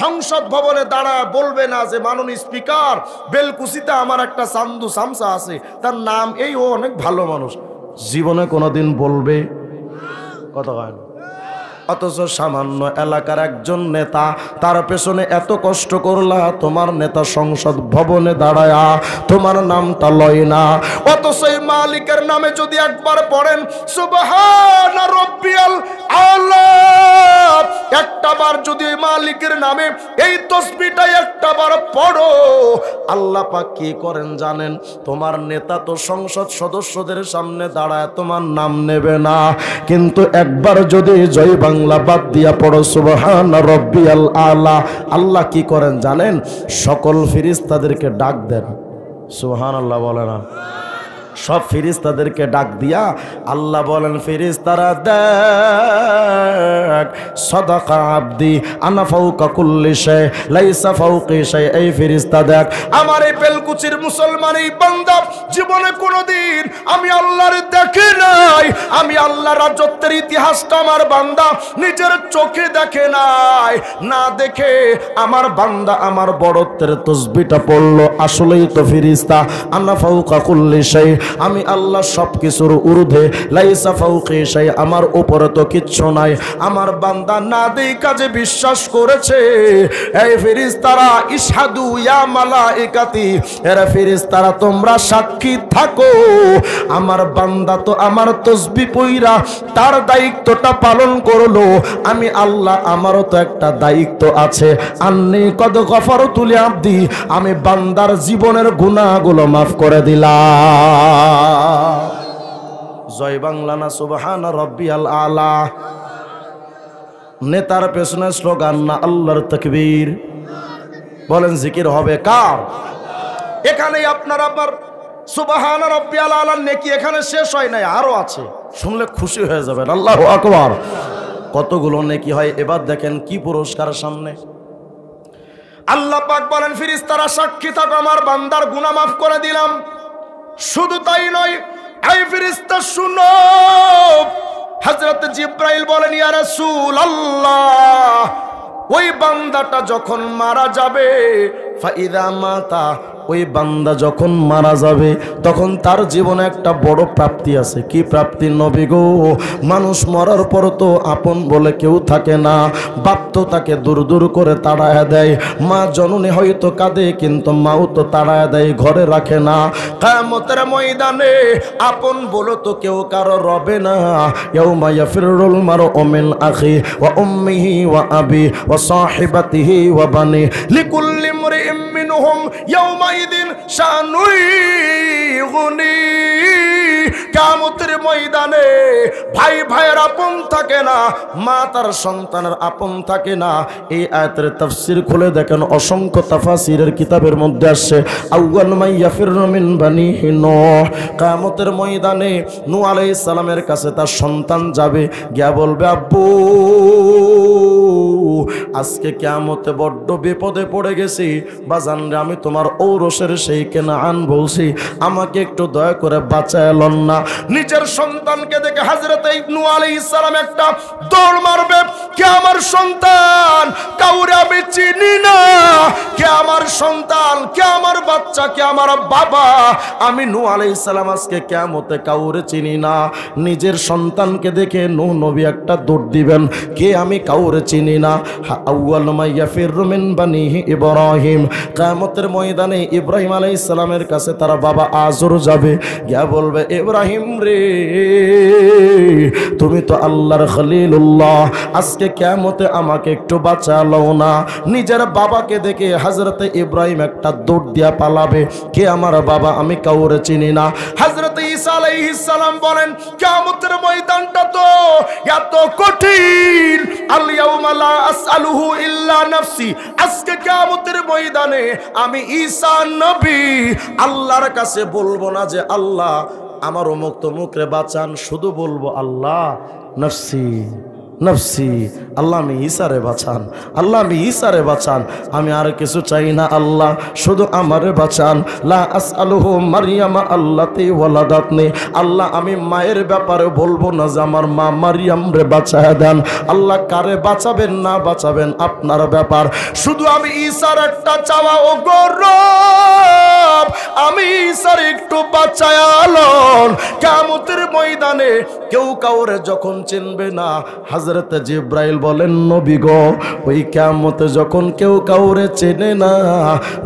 সংসদ ভবনে দাঁড়ায় বলবে না যে মাননীয় স্পিকার, বেলকুচিতে আমার একটা চান্দু সামসা আছে, তার নাম এই, ও অনেক ভালো মানুষ। জীবনে কোনোদিন বলবে? কথা হয় না। অথচ সামান্য এলাকার একজন নেতা, তার পেছনে এত কষ্ট করলা, তোমার নেতা সংসদ ভবনে দাঁড়ায়া তোমার নামটা লয় না। অথচ এই মালিকের নামে যদি একবার পড়েন সুবহান রাব্বিয়াল আলা, একটা বার যদি ওই মালিকের নামে এই তাসবিহটা একটা বার পড়ো, আল্লাহ পাক কি করেন জানেন? তোমার নেতা তো সংসদ সদস্যদের সামনে দাঁড়ায় তোমার নাম নেবে না, কিন্তু একবার যদি জয় বাংলা বাদ দিয়া পড়ো সুবহান রাব্বিয়াল আলা, আল্লাহ কি করেন জানেন? সকল ফেরেশতাদেরকে ডাক দেন। সুবহানাল্লাহ বলে না? সব ফেরেশতাদেরকে ডাক দিয়া আল্লাহ বলেন, ফেরেশতারা দেখ, সাদাকা আব্দি আনা ফাওকা কুল্লি শাই লাইসা ফাওকি শাই। এই ফেরেশতা দেখ, আমার এই বেলকুচির মুসলমান এই বান্দা জীবনে কোনোদিন আমি আল্লাহর দেখে নাই, আমি আল্লাহর রাজত্বের ইতিহাসটা আমার বান্দা নিজের চোখে দেখে নাই, না দেখে আমার বান্দা আমার বড়ত্বের তাসবিহটা পড়লো। আসলেই তো ফেরেশতা, আনা ফাওকা কুল্লি শাই, আমি আল্লাহ সব কিছুর ঊর্ধ্বে, লাইসা ফাওকি শাই, আমার উপরে তো কিচ্ছু নাই। আমার বান্দা না দেই কাজে বিশ্বাস করেছে। এই ফেরেশতারা ইশহাদু ইয়া মালাইকাতি, এরা ফেরেশতারা তোমরা সাক্ষী থাকো, আমার বান্দা তো আমার তাসবিহ পয়রা তার দায়িত্বটা পালন করলো, আমি আল্লাহ আমারও তো একটা দায়িত্ব আছে। আন্নী কদ গফারতু লি আবদি, আমি বান্দার জীবনের গুনাহগুলো মাফ করে দিলাম। জয় বাংলা না সুবহান রাব্বিয়াল আলা। নেতার পেছনে স্লোগান না আল্লাহর তাকবীর। বলেন জিকির হবে কার? এখানেই আপনার আবার সুবহান রাব্বিয়াল আলা নেকি এখানে শেষ হয় নাই, আরো আছে, শুনলে খুশি হয়ে যাবেন। আল্লাহু আকবার। কতগুলো নেকি হয় এবার দেখেন কি পুরস্কার সামনে। আল্লাহ পাক বলেন ফেরেশতারা সাক্ষী থাকো, আমার বান্দার গুনাহ মাফ করে দিলাম। শুধু তাই নয়, এই ফেরেশতা শুনো, হযরত জিবরাইল বলেন ইয়া রাসূলুল্লাহ, ওই বান্দাটা যখন মারা যাবে, ফাইদা মাতা, ওই বান্দা যখন মারা যাবে তখন তার জীবনে একটা বড় প্রাপ্তি আছে। কি প্রাপ্তি নবী গো? মানুষ মরার পর তো আপন বলে কেউ থাকে না, বাপ তো তাকে দূর দূর করে তাড়ায় দেয়, মা জননী হয়তো কাঁদে কিন্তু মাও তো তাড়ায় দেয়, ঘরে রাখে না। কিয়ামতের ময়দানে আপন বলে তো কেউ কারো রবে না। ইয়াউমা ইয়াফিরুল মারউ মিন আখি ওয়া উম্মিহি ওয়া আবি ওয়া সাহিবাতিহি ওয়া বানি লিকুল্লি ইমরিইম মিনহুম ইয়াউমাইদিন শানুই ইগুনি। কিয়ামতের ময়দানে ভাই ভাইয়ের আপন থাকে না, মা তার সন্তানের আপন থাকে না। এই আয়াতের তাফসীর খুলে দেখেন, অসংখ্য তাফাসীরের কিতাবের মধ্যে আসছে আউয়াল মা ইয়াফিরু মিন বানিহি নূহ। কিয়ামতের ময়দানে নূহ আলাইহিস সালামের কাছে তার সন্তান যাবে, গিয়া বলবে আব্বু আজকে কিয়ামতে বড্ড বিপদে পড়ে গেছি, বাজান রে আমি তোমার ঔরসের সেই কেনাআন বলছি, আমাকে একটু দয়া করে বাঁচায় লন না। নিজের সন্তানকে দেখে হযরত নূহ আলাইহিস সালাম একটা দৌড় মারবে, কে আমার সন্তান? কাউরে আমি চিনি না। কে আমার সন্তান? কে আমার বাচ্চা? কে আমার বাবা? আমি নূহ আলাইহিস সালাম আজকে কিয়ামতে কাউরে চিনি না। নিজের সন্তানকে দেখে নূহ নবী একটা দৌড় দিবেন, কে আমি কাউরে চিনি না। আউয়াল মা ইয়াফিরু মিন বানিহি ইব্রাহিম। কিয়ামতের ময়দানে ইব্রাহিম আলাইহিস সালামের কাছে তার বাবা আজর যাবে, গিয়া বলবে ইব্রাহিম রে তুমি তো আল্লাহর খলিলুল্লাহ, আজকে কিয়ামতে আমাকে একটু বাঁচালো না। নিজের বাবাকে দেখে হযরতে ইব্রাহিম একটা দৌড় দিয়া পালাবে, কে আমার বাবা? আমি কাউরে চিনি না। হযরত ঈসা আলাইহিস সালাম বলেন কিয়ামতের ময়দানটা তো এত কঠিন, আল ইয়াউমা লা আসআলুহু ইল্লা নাফসি। আজকে কিয়ামতের ময়দানে আমি ঈসা নবী আল্লাহর কাছে বলবো না যে আল্লাহ আমার অমুক তমুকরে বাঁচান, শুধু বলবো আল্লাহ নফসি নফসি, আল্লাহ আমি ঈসারে বাঁচান, আল্লাহ আমি ঈসারে বাঁচান, আমি আর কিছু চাই না, আল্লাহ শুধু আমারে বাঁচান। লা আসআলুহু মারইয়ামা আল্লাতী ওয়ালাদাতনি। আল্লাহ আমি মায়ের ব্যাপারে বলবো না যে আমার মা মারইয়াম রে বাঁচায় দেন, আল্লাহ কারে বাঁচাবেন না বাঁচাবেন আপনার ব্যাপার, শুধু আমি ঈসার একটা চাওয়া, ও গৌরব আমি ঈসার একটু বাঁচায়া লন। কিয়ামতের ময়দানে কেউ কাউরে যখন চিনবে না, হযরত জিবরাইল বলেন নবী গো ওই কিয়ামতে যখন কেউ কাউরে চেনে না,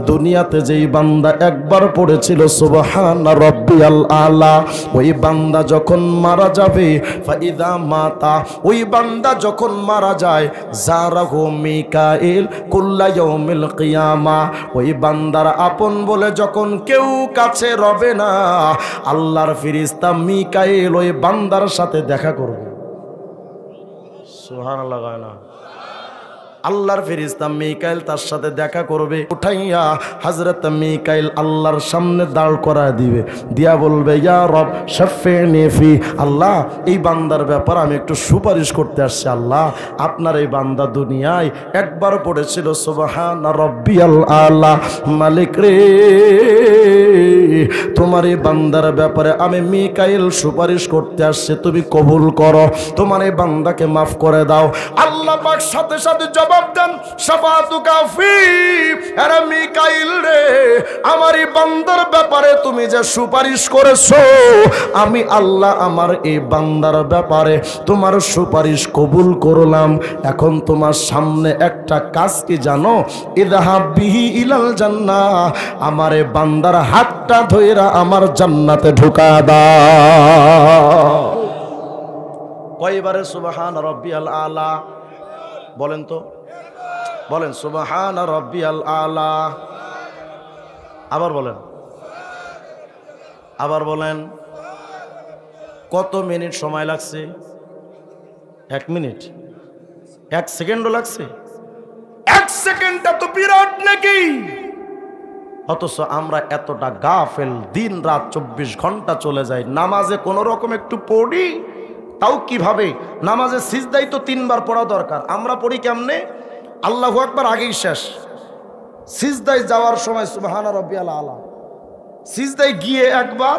দুনিয়াতে যেই বান্দা একবার পড়েছিল সুবহান রাব্বিয়াল আলা, ওই বান্দা যখন মারা যাবে, ফাইদা মাতা, ওই বান্দা যখন মারা যায়, জারাহু মিকাইল কুল্লা ইয়াউমিল কিয়ামা, ওই বান্দার আপন বলে যখন কেউ কাছে রবে না, আল্লাহর ফেরেশতা মিকাইল ওই বান্দার সাথে দেখা করবে। সুবহানাল্লাহ গায় না? আল্লাহর ফেরেশতা মিকাইল তার সাথে দেখা করবে, উঠাইয়া হযরত মিকাইল আল্লাহর সামনে দাঁড় করায় দিবে, দিয়া বলবে ইয়া রব শাফিনি ফি। আল্লাহ এই বান্দার ব্যাপার আমি একটু সুপারিশ করতে আসছি, আল্লাহ আপনার এই বান্দা দুনিয়ায় একবার পড়েছিল সুবহান রাব্বিয়াল আলা, মালিক রে তোমার এই বান্দার ব্যাপারে আমি মিকাইল সুপারিশ করতে আসছে, তুমি কবুল করো, তোমার এই বান্দাকে মাফ করে দাও। আল্লাহ পাক সাথে সাথে জবাব দেন শাফাতুকা ফি, আরে মিকাইল রে আমার এই বান্দার ব্যাপারে তুমি যে সুপারিশ করেছো, আমি আল্লাহ আমার এই বান্দার ব্যাপারে তোমার সুপারিশ কবুল করলাম। এখন তোমার সামনে একটা কাজ কি জানো? ইযহাব বিহি ইলাল জান্নাহ, আমার এই বান্দার হাতটা ধইরা আমার জান্নাতে ঢুকা দাও। কয়বারে সুবহান রাব্বিয়াল আলা বলেন তো, বলেন সুবহান রাব্বিয়াল আলা, আবার বলেন, আবার বলেন। কত মিনিট সময় লাগছে? 1 মিনিট? 1 সেকেন্ডও লাগছে? 1 সেকেন্ডটা তো বিরাট নাকি? অথচ আমরা এতটা গাফেল, দিন রাত 24 ঘন্টা চলে যায়, নামাজে কোনো রকম একটু পড়ি, তাও কিভাবে? নামাজে সিজদাই তো 3 বার পড়া দরকার, আমরা পড়ি কেমনে? আল্লাহু আকবার আগেই শেষ, সিজদায় যাওয়ার সময় সুবহান রাব্বিয়াল আলা, সিজদায় গিয়ে একবার,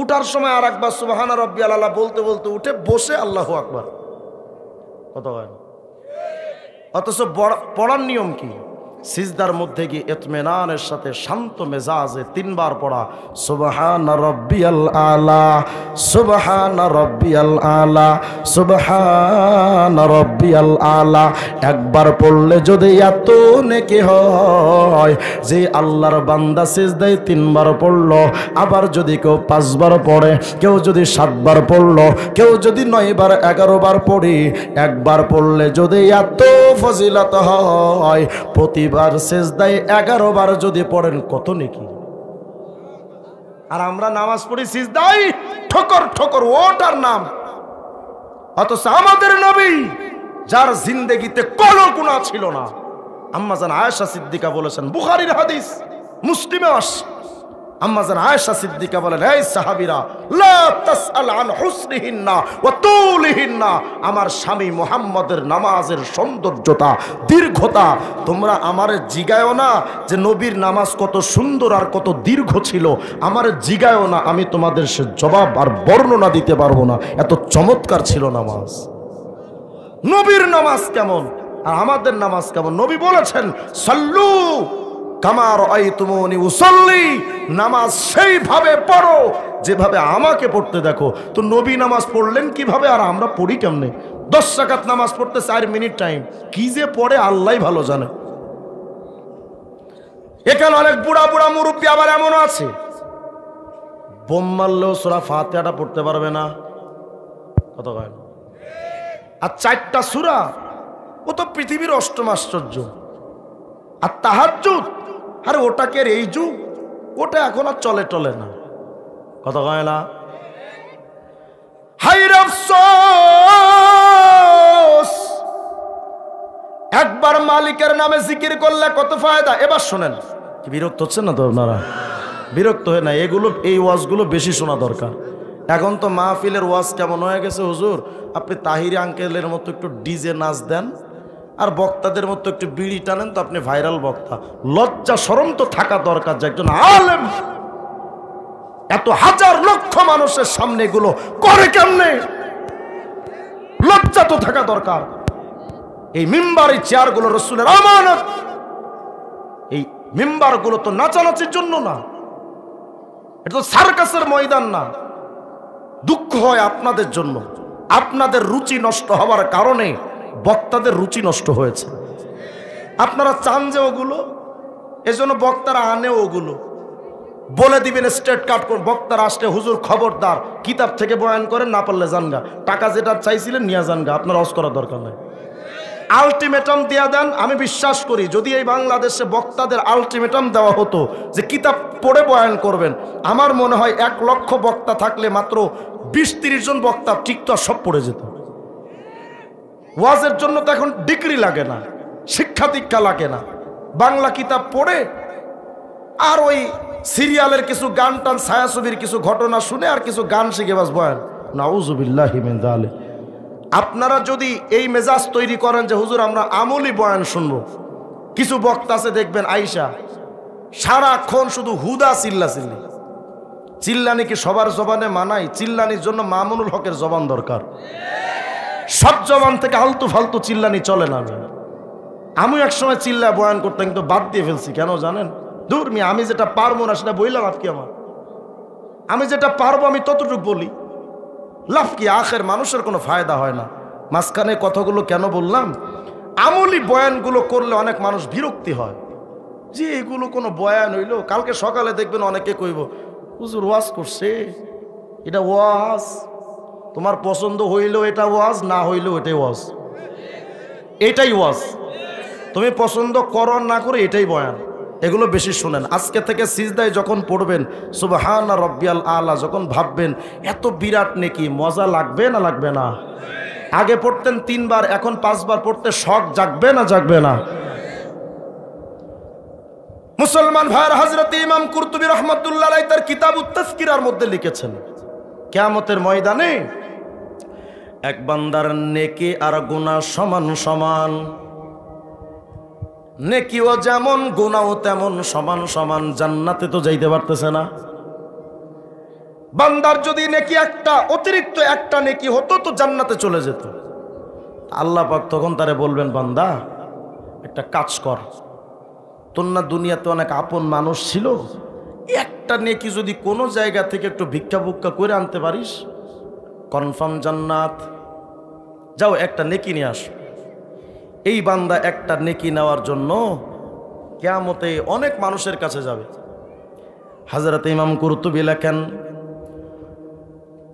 উঠার সময় আর একবার সুবহান রাব্বিয়াল আলা বলতে বলতে উঠে বসে আল্লাহু আকবার। কত হয়? অথচ পড়ার নিয়ম কি? সিজদার মধ্যে গিয়ে ইতমিনানের সাথে শান্ত মেজাজে তিনবার পড়া সুবহানা রাব্বিয়াল আলা, সুবহানা রাব্বিয়াল আলা, সুবহানা রাব্বিয়াল আলা। একবার পড়লে যদি এত নেকি হয় যে আল্লাহর বান্দা সিজদায় তিনবার পড়লো, আবার যদি কেউ 5 বার পড়ে, কেউ যদি 7 বার পড়লো, কেউ যদি 9 বার 11 বার পড়ে, একবার পড়লে যদি এত ফজিলত হয়, প্রতিবার সিজদায় 11 বার যদি পড়েন কত নেকি। আর আমরা নামাজ পড়ি সিজদায় ঠোকর ঠোকর ওটার নাম, অথচ আমাদের নবী যার জিন্দেগিতে কোনো গুনাহ ছিল না, আম্মা জান আয়েশা সিদ্দিকা বলেছেন, বুখারীর হাদিস, মুসলিমে আসে, আম্মা জান আয়েশা সিদ্দিকা বলেন, এই সাহাবীরা, লা তাসআল আন হুসনিহিন্না ওয়া তুলিহিন্না, আমার স্বামী মুহাম্মদের নামাজের সৌন্দর্যতা, দীর্ঘতা তোমরা আমারে জিগায়ও না যে নবীর নামাজ কত সুন্দর আর কত দীর্ঘ ছিল, আমারে জিগায়ও না, আমি তোমাদের সে জবাব আর বর্ণনা দিতে পারবো না, এত চমৎকার ছিল নামাজ। নবীর নামাজ কেমন আর আমাদের নামাজ কেমন? নবী বলেছেন, সাল্লু কামা রাআইতুমুনি উসাল্লি, নামাজ সেইভাবে পড়ো যেভাবে আমাকে পড়তে দেখো। তো নবী নামাজ পড়লেন কিভাবে আর আমরা পড়ি কেমনে? 10 রাকাত নামাজ পড়তে 4 মিনিট টাইম, কি যে পড়ে আল্লাহই ভালো জানে। এখানে অনেক বুড়া বুড়া মুরব্বী আবার এমন আছে, বোম মারলেও সূরা ফাতিহাটা পড়তে পারবে না, কত কয়। আর 4টা সূরা, ও তো পৃথিবীর 8ম আশ্চর্য। আর তাহাজ্জুদ, আরে ওটাকে এই যুগ, ওটা এখন আর চলে টলে না, কথা কয় না। হায়রে আফসোস, একবার মালিকের নামে জিকির করলে কত ফায়দা। এবার শোনেন, কি বিরক্ত হচ্ছেন না তো আপনারা? বিরক্ত হয় না, এগুলো এই ওয়াজগুলো বেশি শোনা দরকার। এখন তো মাহফিলের ওয়াজ কেমন হয়ে গেছে, হুজুর আপনি তাহিরি আঙ্কেলের মতো একটু ডিজে নাচ দেন আর বক্তাদের মতো একটু বিড়ি টানেন তো আপনি ভাইরাল বক্তা। লজ্জা শরম তো থাকা দরকার যে একজন আলেম এত হাজার লক্ষ মানুষের সামনে এগুলো করে কেমনে, লজ্জা তো থাকা দরকার। এই মিম্বারের চেয়ারগুলো রাসূলের আমানত, এই মিম্বারগুলো তো নাচানাচির জন্য না, এটা তো সার্কাসের ময়দান না। দুঃখ হয় আপনাদের জন্য, আপনাদের রুচি নষ্ট হওয়ার কারণে বক্তাদের রুচি নষ্ট হয়েছে। আপনারা চান যে ওগুলো, এজন্য বক্তারা আনে ওগুলো, বলে দিবেন স্টেট কাট করে, বক্তারা আসলে হুজুর খবরদার কিতাব থেকে বয়ান করেন, না পারলে জানগা, টাকা যেটা চাইছিলেন নিয়ে জানগা, আপনার অস করার দরকার নাই। আলটিমেটাম দিয়া দেন। আমি বিশ্বাস করি যদি এই বাংলাদেশে বক্তাদের আলটিমেটাম দেওয়া হতো যে কিতাব পড়ে বয়ান করবেন, আমার মনে হয় 1 লক্ষ বক্তা থাকলে মাত্র 20-30 জন বক্তা ঠিক তো সব পড়ে যেত। ওয়াজের জন্য তো এখন ডিগ্রি লাগে না, শিক্ষা দীক্ষা লাগে না, বাংলা কিতাব পড়ে আর ওই সিরিয়ালের কিছু গান টান, ছায়াছবির কিছু ঘটনা শুনে আর কিছু গান শিখে বাস বয়ান। নাউযুবিল্লাহি মিন যালিক। আপনারা যদি এই মেজাজ তৈরি করেন যে হুজুর আমরা আমলি বয়ান শুনবো, কিছু বক্তা আছে দেখবেন আইসা সারাক্ষণ শুধু হুদা চিল্লাচিল্লি। চিল্লানি কি সবার জবানে মানায়? চিল্লানির জন্য মামুনুল হকের জবান দরকার। সব জবান থেকে আলতু ফালতু চিল্লানি চলে না। আমি একসময় চিল্লা বয়ান করতাম, কিন্তু বাদ দিয়ে ফেলছি। কেন জানেন? দূর মিয়া, আমি যেটা পারবো না সেটা বললাম লাভ কি আমার? আমি যেটা পারবো আমি ততটুকু বলি, লাভ কি? আখের মানুষের কোনো ফায়দা হয় না। মাঝখানে কথাগুলো কেন বললাম? আমলি বয়ানগুলো করলে অনেক মানুষ বিরক্তি হয় যে এগুলো কোনো বয়ান হইলো। কালকে সকালে দেখবেন অনেকে কইব হুজুর ওয়াজ করছে, এটা ওয়াজ, তোমার পছন্দ হইলেও এটা ওয়াজ, না হইলেও এটাই ওয়াজ, এটাই ওয়াজ, তুমি পছন্দ করো না করে এটাই বয়ান। এগুলো বেশি শুনেন। আজকে থেকে সিজদায় যখন পড়বেন সুবহানা রাব্বিয়াল আলা, যখন ভাববেন এত বিরাট নেকি, মজা লাগবে না লাগবে না? আগে পড়তেন 3 বার, এখন 5 বার পড়তে শখ জাগবে না জাগবে না? মুসলমান ভাইয়ের, হযরত ইমাম কুরতুবী রাহমাতুল্লাহ আলাইহি তার কিতাবুত তাযকিরার মধ্যে লিখেছেন, কিয়ামতের ময়দানে এক বান্দার নেকি আর গুনাহ সমান সমান, নেকিও যেমন গুনাহও তেমন সমান সমান। জান্নাতে তো যাইতে পারতেছে না। বান্দার যদি নেকি একটা, অতিরিক্ত একটা নেকি হতো তো জান্নাতে চলে যেত। আল্লাহ পাক তখন তারে বলবেন, বান্দা একটা কাজ কর, তোর না দুনিয়াতে অনেক আপন মানুষ ছিল, একটা নেকি যদি কোনো জায়গা থেকে একটু ভিক্ষা বুক্ষা করে আনতে পারিস, কনফার্ম জান্নাত। যাও একটা নেকি নিয়ে আস। এই বান্দা একটা নেকি নেওয়ার জন্য কিয়ামতে অনেক মানুষের কাছে যাবে। হযরত ইমাম কুরতুবী লেখেন,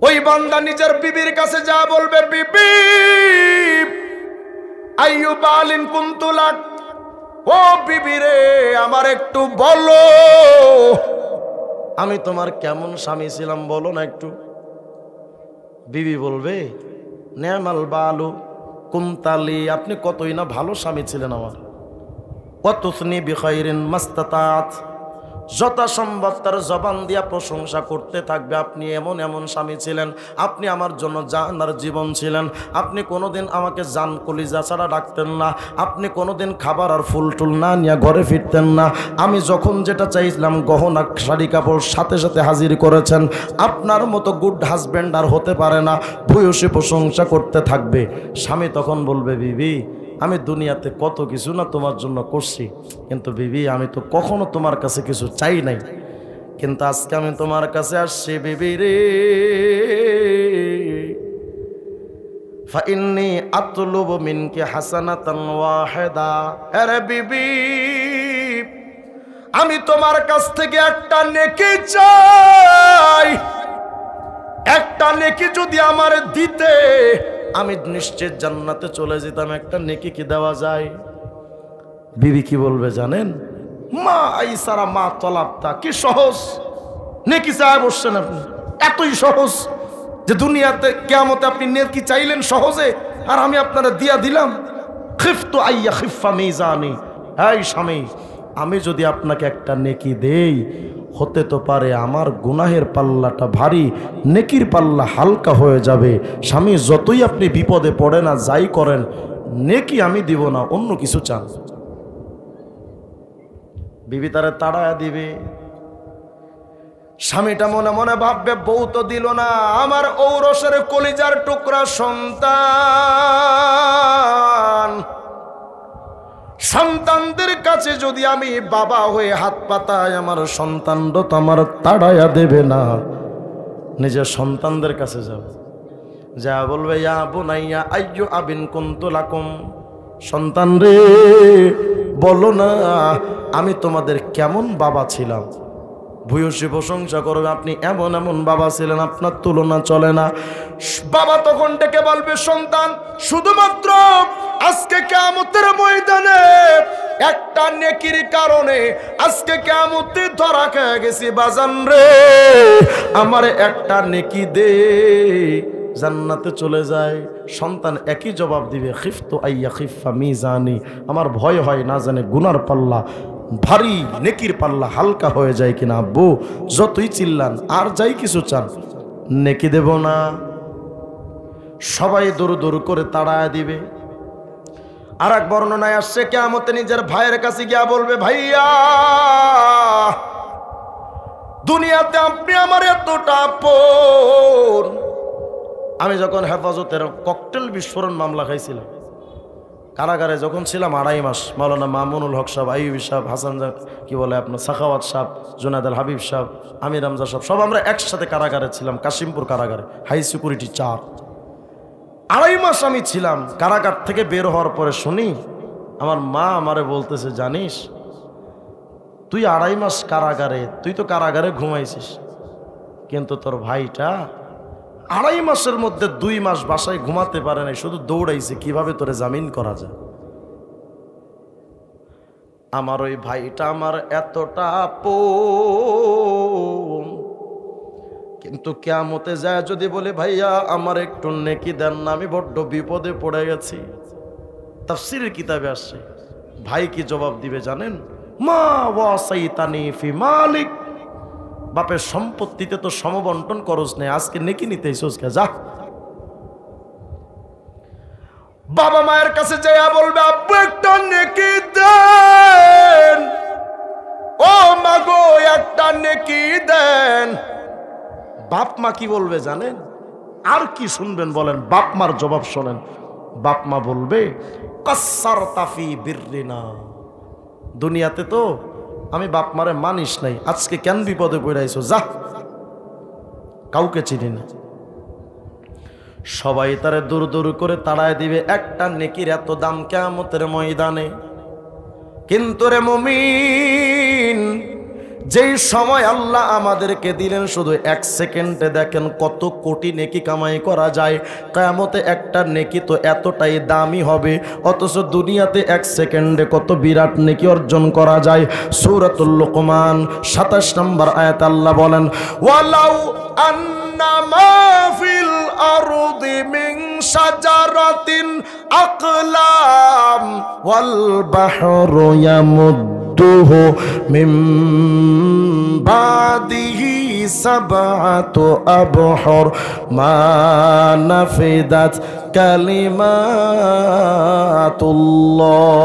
ওই বান্দা নিজের বিবির কাছে যা বলবে, বিবি আইয়ুব আলিন কুনতুলাক, ও বিবি রে আমার একটু বলো, আমি তোমার কেমন স্বামী ছিলাম বলো না একটু। বিবি বলবে, নেমাল বালু কুমতালি, আপনি কতই না ভালো স্বামী ছিলেন আমার। কতুসনি বিখাইরিন মাস্তাতাত, যথাসম্ভব তার জবান দিয়া প্রশংসা করতে থাকবে, আপনি এমন এমন স্বামী ছিলেন, আপনি আমার জন্য জান আর জীবন ছিলেন, আপনি কোনোদিন আমাকে জান কলিজা ছাড়া ডাকতেন না, আপনি কোনোদিন খাবার আর ফুল টুল না নিয়ে ঘরে ফিরতেন না, আমি যখন যেটা চাইছিলাম গহনা শাড়ি কাপড় সাথে সাথে হাজির করেছেন, আপনার মতো গুড হাজব্যান্ড আর হতে পারে না, ভূয়সী প্রশংসা করতে থাকবে। স্বামী তখন বলবে, বিবি আমি দুনিয়াতে কত কিছু না তোমার জন্য করছি, কিন্তু বিবি আমি তো কখনো তোমার কাছে কিছু চাই নাই, কিন্তু আজকে আমি তোমার কাছে আসছি বিবি রে, ফাইন্নী আতলুবু মিনকি হাসানাতান ওয়াহিদা, আরে বিবি আমি তোমার কাছ থেকে একটা নেকি চাই, একটা নেকি যদি আমার দিতে আমি নিশ্চিত জান্নাতে চলে যেতাম। একটা নেকি কি দেওয়া যায়? বিবি কি বলবে জানেন? মা আইসারা মা তলাবতা, কি সহজ নেকি চায় বসছেন আপনি, এতই সহজ যে দুনিয়াতে কিয়ামতে আপনি নেকি চাইলেন সহজে, আর আমি আপনারা দিয়া দিলাম। খিফতু আইয়া খিফা মিজানি, এই স্বামী আমি যদি আপনাকে একটা নেকি দেই, হতে তো পারে আমার গুনাহের পাল্লাটা ভারী, নেকির পাল্লা হালকা হয়ে যাবে। স্বামী যতই আপনি বিপদে পড়ে না যাই করেন, নেকি আমি দিব না, অন্য কিছু চান। বিবি তারে তাড়ায়া দিবে। স্বামীটা মনে মনে ভাববে, বউ তো দিল না, আমার ঔরসের কলিজার টুকরা সন্তান, সন্তানদের কাছে যদি আমি বাবা হয়ে হাত পাতাই, আমার সন্তানরা তো আমার তাড়াইয়া দেবে না। নিজের সন্তানদের কাছে যাবে, যা বলবে, ইয়া বুনাইয়া আইয়ু আবিন কুনতু লাকুম, সন্তান রে বলো না আমি তোমাদের কেমন বাবা ছিলাম। ভূয়সী প্রশংসা করবে, আপনি এমন এমন বাবা ছিলেন আপনার তুলনা চলে না। বাবা তখন ডেকে বলবে, সন্তান শুধুমাত্র আজকে কিয়ামতের ময়দানে একটা নেকির কারণে আজকে কিয়ামতে ধরা খেয়ে গেছি বাজান রে, আমার একটা নেকি দে, জান্নাতে চলে যায়। সন্তান একই জবাব দিবে, খিফতু আইয়া খিফা মিজানি, আমার ভয় হয় না জানে গুনার পাল্লা ভারী, নেকির পাল্লা হালকা হয়ে যায় কিনা। আব্বু যতই চিল্লান আর যাই কিছু চান, নেকি দেব না। সবাই দৌড় দৌড় করে তাড়ায় দিবে। আর এক বর্ণনায় আসছে, কিয়ামতে নিজের ভাইয়ের কাছে গিয়া বলবে, ভাইয়া দুনিয়াতে আপনি আমার এতটা আপন, আমি যখন হেফাজতের ককটেল বিস্ফোরণ মামলা খাইছিলাম, কারাগারে যখন ছিলাম 2.5 মাস, মাওলানা মামুনুল হক সাহেব, আইয়ুবী সাহেব, হাসান কি বলে আপনার সাখাওয়াত সাহেব, জুনায়েদ আল হাবিব সাহেব, আমির হামজা সাহেব, সব আমরা একসাথে কারাগারে ছিলাম, কাশিমপুর কারাগারে, হাই সিকিউরিটি 4। 2.5 মাস আমি ছিলাম। কারাগার থেকে বের হওয়ার পরে শুনি আমার মা আমারে বলতেছে, জানিস তুই 2.5 মাস কারাগারে, তুই তো কারাগারে ঘুমাইছিস, কিন্তু তোর ভাইটা 2.5 মাসের মধ্যে 2 মাস বাসায় ঘুমাতে পারে নাই, শুধু দৌড়াইছে কিভাবে তোরে জামিন করা যায়। আমার ওই ভাইটা আমার এতটা আপন, কিন্তু কিয়ামতে যায় যদি বলে, ভাইয়া আমার একটু নেকি দেন না, আমি বড্ড বিপদে পড়ে গেছি। তাফসীরের কিতাবে আসছে, ভাই কি জবাব দিবে জানেন? মা ওয়াসাইতানি ফি মালিক, বাপের সম্পত্তিতে তো সমবন্টন করস নেই, আজকে নেকি নিতে এসেছ কে, যা। বাবা মায়ের কাছে যাইয়া বলবে, আব্বু একটা নেকি দেন, ও মা গো একটা নেকি দেন। বাপ মা কি বলবে জানেন? আর কি শুনবেন বলেন? বাপ মার জবাব শোনেন। বাপ মা বলবে, কাসসারতা ফি বিররিনা, দুনিয়াতে তো আমি বাপ মারে মানিস নাই, আজকে কেন বিপদে পড়াইছো, যা, কাউকে চিনি না। সবাই তারে দূর দূর করে তাড়ায় দিবে, একটা নেকির এত দাম কিয়ামতের ময়দানে। কিন্তু রে মুমিন, যেই সময় আল্লাহ আমাদেরকে দিলেন শুধু 1 সেকেন্ডে দেখেন কত কোটি নেকি কামাই করা যায়। কিয়ামতে একটা নেকি তো এতটাই দামি হবে, অথচ দুনিয়াতে 1 সেকেন্ডে কত বিরাট নেকি অর্জন করা যায়। সূরাতুল লুকমান 27 নম্বর আয়াত আল্লাহ বলেন, ওয়ালাউ আন্না মা ফিল আরদি মিন শাজারাতিন আকলাম ওয়াল বাহরু ইয়ামুদ্দুহু মিন বাদিহি সাবআতু আবহর মা নাফিদাত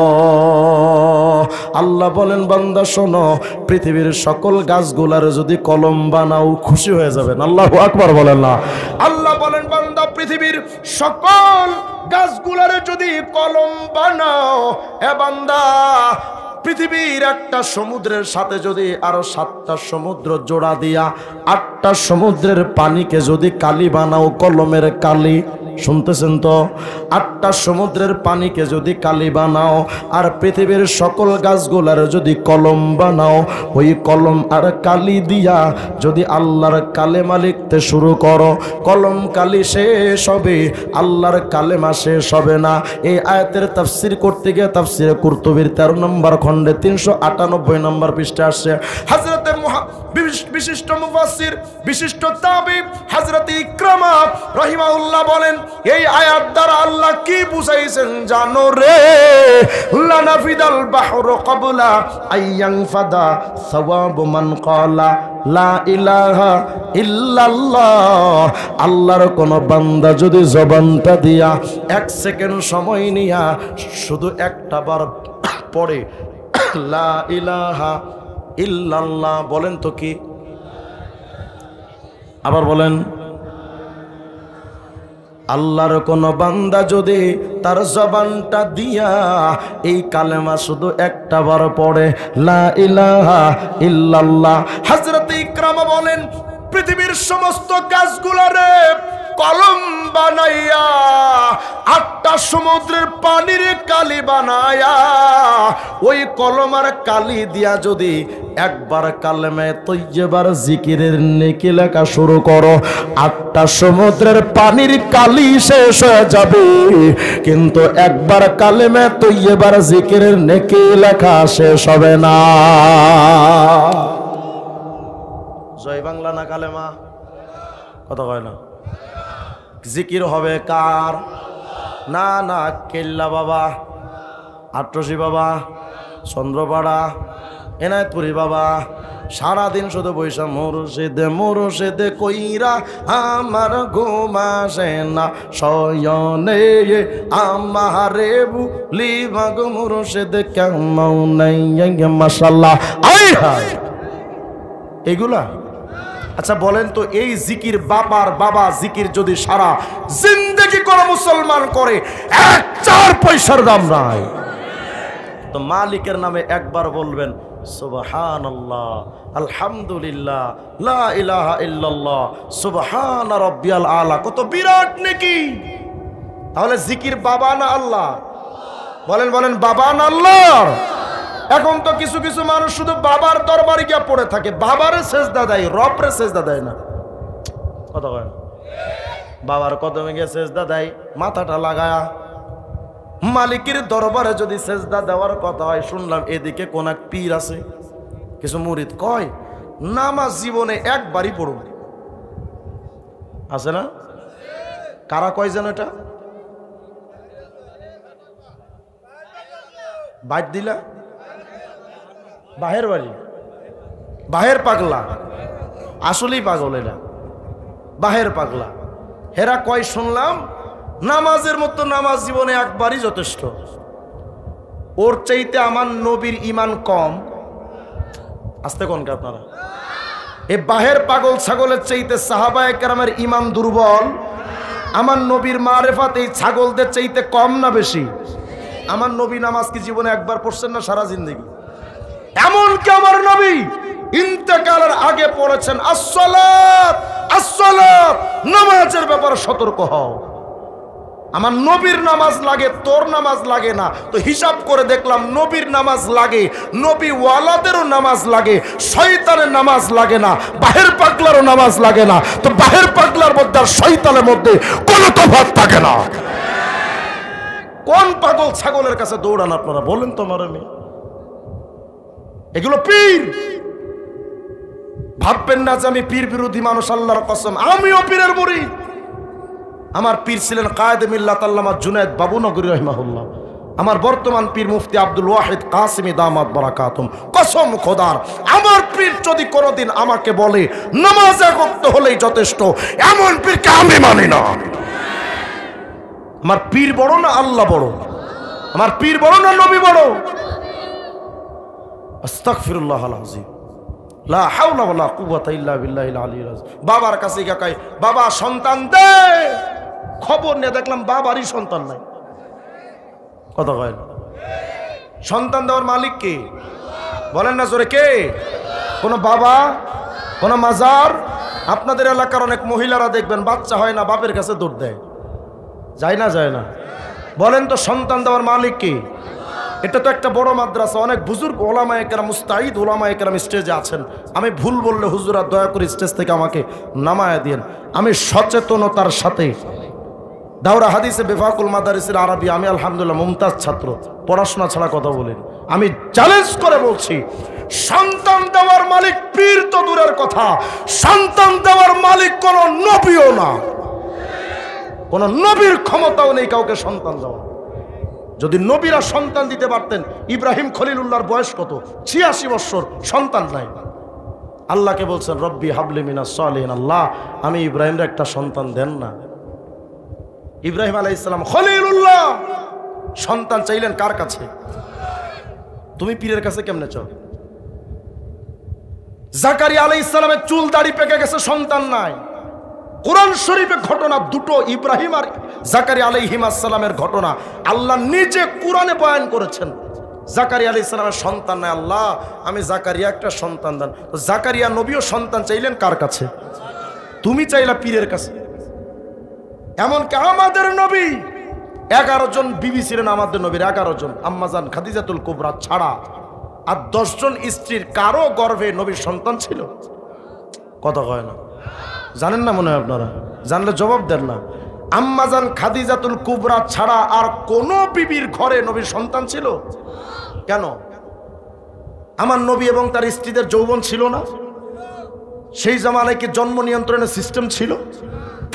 কালিমাতুল্লাহ। আল্লাহ বলেন, বান্দা শোনো, পৃথিবীর সকল গাছগুলার যদি কলম বানাও খুশি হয়ে যাবেন। আল্লাহু আকবার বলেন না। আল্লাহ বলেন, বান্দা পৃথিবীর সকল গাছগুলার যদি কলম বানাও, এ বান্দা পৃথিবীর একটা সমুদ্রের সাথে যদি আরো 7টা সমুদ্র জোড়া দিয়া 8টা সমুদ্রের পানিকে যদি কালি বানাও, কলমের কালি, শুনতেছেন তো, 8টা সমুদ্রের পানিকে যদি কালি বানাও, আর পৃথিবীর সকল গাছগুলার যদি কলম বানাও, ওই কলম আর কালি দিয়া যদি আল্লাহর কালেমা লিখতে শুরু করো, কলম কালি শেষ হবে, আল্লাহর কালেমা শেষ হবে না। এই আয়াতের তাফসীর করতে গিয়ে তাফসীরে কুরতুবীর 13 নম্বর খণ্ডে 398 নম্বর পৃষ্ঠা আসছে। হযরতে বিশিষ্ট মুফাসসির, বিশিষ্ট তাবী হযরত ইকরামা রাহিমাহুল্লাহ বলেন, এই আয়াত দ্বারা আল্লাহ কি বুঝাইছেন জানো রে? লানাফিদাল বাহরু ক্বাবলা আইয়ানফাদা সাওয়াবু মান ক্বালা লা ইলাহা ইল্লাল্লাহ। আল্লাহর কোন বান্দা যদি জবানটা দিয়া 1 সেকেন্ড সময় নিয়া শুধু একটা বার পড়ে লা ইলাহা ইল্লাল্লাহ, বলেন তো কি, আবার বলেন, আল্লাহর কোন বান্দা যদি তার জবানটা দিয়া এই কালেমা শুধু একটা বার পড়ে লা ইলাহা ইল্লাল্লাহ, হযরত ইকরামা বলেন, পৃথিবীর সমস্ত গাছগুলোরে কলম বানাইয়া 8টা সমুদ্রের পানির কালি বানায়া ওই কলমার কালি দিয়া যদি একবার কালেমে তৈয়বার জিকিরের নেকি লেখা শুরু করো, 8টা সমুদ্রের পানির কালি শেষ হয়ে যাবে, কিন্তু একবার কালেমে তৈয়বার জিকিরের নেকি লেখা শেষ হবে না। জয় বাংলা না কালেমা, কথা কয় না। জিকির হবে কার? না না, কেল্লা বাবা, আট্রসি বাবা, চন্দ্রপাড়া, এনায়তপুরি বাবা, সারাদিন শুধু বৈশা মুর্শিদে মুর্শিদে কইরা আমার ঘুম আসে না শয়নে আমারে বুলি মাগ মুর্শিদে কেমন নাই মাশাআল্লাহ। আয় হায়, এগুলা আচ্ছা বলেন তো, এই জিকির বাবার বাবা জিকির যদি সারা জিন্দেগি কোন মুসলমান করে 1-4 পয়সার দাম নাই, তো মালিকের নামে একবার বলবেন সুবহানাল্লাহ, আলহামদুলিল্লাহ, লা ইলাহা ইল্লাল্লাহ, সুবহানা রাব্বিয়াল আলা, কত বিরাট নেকি। তাহলে জিকির বাবা না আল্লাহ? বলেন বলেন, বাবা না আল্লাহ? এখন তো কিছু কিছু মানুষ শুধু বাবার দরবারে গিয়ে পড়ে থাকে, বাবারে সেজদা দেয়, রবরে সেজদা দেয় না। কথা কয় না? বাবার কদমে গিয়ে সেজদা দেয় মাথাটা লাগায়া। মালিকের দরবারে যদি সেজদা দেওয়ার কথা হয়, শুনলাম এদিকে কোন এক পীর আছে, কিছু মুরিদ কয় নামাজ জীবনে একবারই পড়ব, আছে না? কারা কয় যেন এটা? বাইর দিলা বাহের বাড়ি, বাহের পাগলা, আসলেই পাগল এরা, বাহের পাগলা। হেরা কয় শুনলাম নামাজের মতো নামাজ জীবনে একবারই যথেষ্ট, ওর চাইতে আমার নবীর ঈমান কম। আসতে কোন কে আপনারা? এই বাহের পাগল ছাগলের চাইতে সাহাবায়ে কেরামের ঈমান দুর্বল, আমার নবীর মারেফাত এই ছাগলদের চাইতে কম না বেশি? আমার নবী নামাজ কি জীবনে একবার পড়ছেন না সারা জিন্দগি? এমনকি আমার নবী ইন্তেকালের আগে পড়েছেন আসসালাত আসসালাত, নামাজের ব্যাপারে সতর্ক হও। আমার নবীর নামাজ লাগে, তোর নামাজ লাগে না। তো হিসাব করে দেখলাম নবীর নামাজ লাগে, নবী ওয়ালাদেরও নামাজ লাগে, শয়তানের নামাজ লাগে না, বাহির পাগলারও নামাজ লাগে না। তো বাহির পাগলার মধ্যে আর শয়তানের মধ্যে কোনো তফাৎ থাকে না। কোন পাগল ছাগলের কাছে দৌড়ান আপনারা বলেন তো আমার? আমি এগুলো পীর। ভাববেন না যে আমি পীর বিরোধী মানুষ, আল্লাহর কসম আমিও পীরের মুরিদ। আমার পীর ছিলেন কায়েদে মিল্লাত আল্লামা জুনায়েদ বাবুনগরী রাহিমাহুল্লাহ। আমার বর্তমান পীর মুফতি আব্দুল ওয়াহিদ কাসিমি দামাত বারাকাতুম। কসম খোদার, আমার পীর যদি কোনোদিন আমাকে বলে নামাজ এক ওয়াক্ত হলেই যথেষ্ট, এমন পীরকে আমি মানি না। আমার পীর বড় না আল্লাহ বড়? আমার পীর বড় না নবী বড়? আস্তাগফিরুল্লাহাল আযীম, লা হাওলা ওয়ালা কুওয়াতা ইল্লা বিল্লাহিল আলিয়্যিল আযীম। বাবার কাছে গিয়ে কয়, বাবা সন্তান দে। খবর নিয়ে দেখলাম বাবারই সন্তান নাই। কথা কয় না? সন্তান দেওয়ার মালিক কে? বলেন না জোরে, কে? কোন বাবা, কোন মাজার? আপনাদের এলাকার অনেক মহিলারা দেখবেন বাচ্চা হয় না, বাপের কাছে দৌড় দেয়। যায় না? যায় না? বলেন তো সন্তান দেওয়ার মালিক কে? এটা তো একটা বড় মাদ্রাসা। অনেক বুজুর্গ ওলামায়ে কেরাম, মুস্তাহিদ ওলামায়ে কেরাম স্টেজে আছেন। আমি ভুল বললে হুজুরা দয়া করে স্টেজ থেকে আমাকে নামায় দিয়েন। আমি সচেতনতার সাথে দাওরা হাদিসে বেফাকুল মাদারিসের আরবি, আমি আলহামদুলিল্লাহ মুমতাজ ছাত্র, পড়াশোনা ছাড়া কথা বলেন। আমি চ্যালেঞ্জ করে বলছি, সন্তান দেওয়ার মালিক পীর তো দূরের কথা, সন্তান দেওয়ার মালিক কোন নবীও না। কোন নবীর ক্ষমতাও নেই কাউকে সন্তান দেওয়া। যদি নবীরা সন্তান দিতে পারতেন, ইব্রাহিম খলিলুল্লাহর বয়স কত? 86 বছর, সন্তান নাই। আল্লাহকে বলছেন রব্বি হাবলি মিনাস সালিহিন, আল্লাহ আমি ইব্রাহিমের একটা সন্তান দেন না। ইব্রাহিম আলাইহিস সালাম খলিলুল্লাহ সন্তান চাইলেন কার কাছে? তুমি পীরের কাছে কেমনে চাও? জাকারিয়া আলাইহিস সালামের চুল দাড়ি পেকে গেছে, সন্তান নাই। কোরআন শরীফে ঘটনা দুটো, ইব্রাহিম আর জাকারিয়া আলাইহিস সালামের ঘটনা আল্লাহ নিজে কোরআনে বয়ান করেছেন। জাকারিয়া আলাইহিস সালামের সন্তান নাই, আল্লাহ আমি জাকারিয়া একটা সন্তান দেন। তো জাকারিয়া নবীও সন্তান চাইলেন কার কাছে? তুমি চাইলা পীরের কাছে। এমনকি আমাদের নবী 11 জন বিবি ছিলেন, আমাদের নবীর 11 জন, আম্মাজান খাদিজাতুল কুবরা ছাড়া আর 10 জন স্ত্রীর কারো গর্ভে নবীর সন্তান ছিল। কথা কয় না? জানেন না মনে হয় আপনারা? জানলে জবাব দেন না। আম্মাজান খাদিজাতুল কুবরা ছাড়া আর কোন বিবির ঘরে নবীর সন্তান ছিল? কেন? আমার নবী এবং তার স্ত্রীদের যৌবন ছিল না? সেই জামানায় কি জন্ম নিয়ন্ত্রণের সিস্টেম ছিল?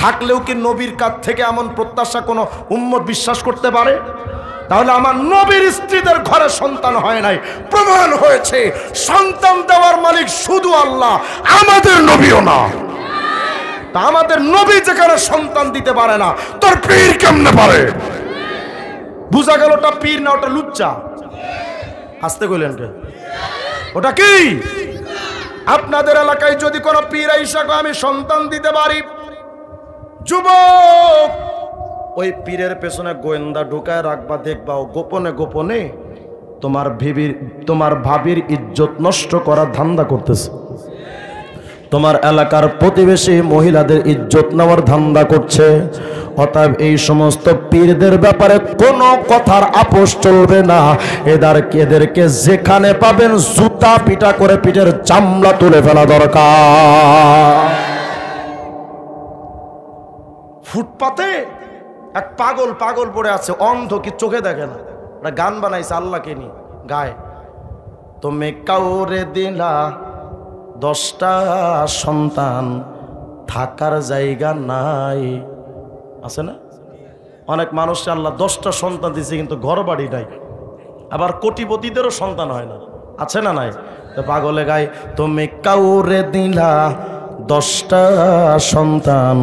থাকলেও কি নবীর কাছ থেকে এমন প্রত্যাশা কোনো উম্মত বিশ্বাস করতে পারে? তাহলে আমার নবীর স্ত্রীদের ঘরে সন্তান হয় নাই, প্রমাণ হয়েছে সন্তান দেওয়ার মালিক শুধু আল্লাহ, আমাদের নবীও না। তা আমাদের নবী যেখানে সন্তান দিতে পারে না, তোর পীর কেমনে পারে? বুঝা গেল ওটা পীর না, ওটা লুচ্চা। আসতে কইলেন কে? ওটা কি? আপনাদের এলাকায় যদি কোনো পীর আইসা কয় আমি সন্তান দিতে পারি, যুবক ওই পীরের পেছনে গোয়েন্দা ঢুকায় রাখবা, দেখবা ও গোপনে গোপনে তোমার ভাবির ইজ্জত নষ্ট করার ধান্দা করতেছে। তোমার এলাকার প্রতিবেশী মহিলাদের ইজ্জত নেওয়ার ধান্দা করছে। অতএব এই সমস্ত পীরদের ব্যাপারে কোনো কথার আপোষ চলবে না। এদেরকে যেখানে পাবেন জুতা পিটা করে পিঠের চামড়া তুলে ফেলা দরকার। ফুটপাতে এক পাগল পড়ে আছে, অন্ধ, কি চোখে দেখে না। একটা গান বানাইছে আল্লাহকে নিয়ে, গায় তুমি কাউরে দিলা 10টা সন্তান, থাকার জায়গা নাই। আছে না? অনেক মানুষ আল্লাহ 10টা সন্তান দিছে কিন্তু ঘর বাড়ি নাই। আবার কোটিপতিদেরও সন্তান হয় না, আছে না নাই? তো পাগলে গায় তুমি কাউরে দিলা 10টা সন্তান,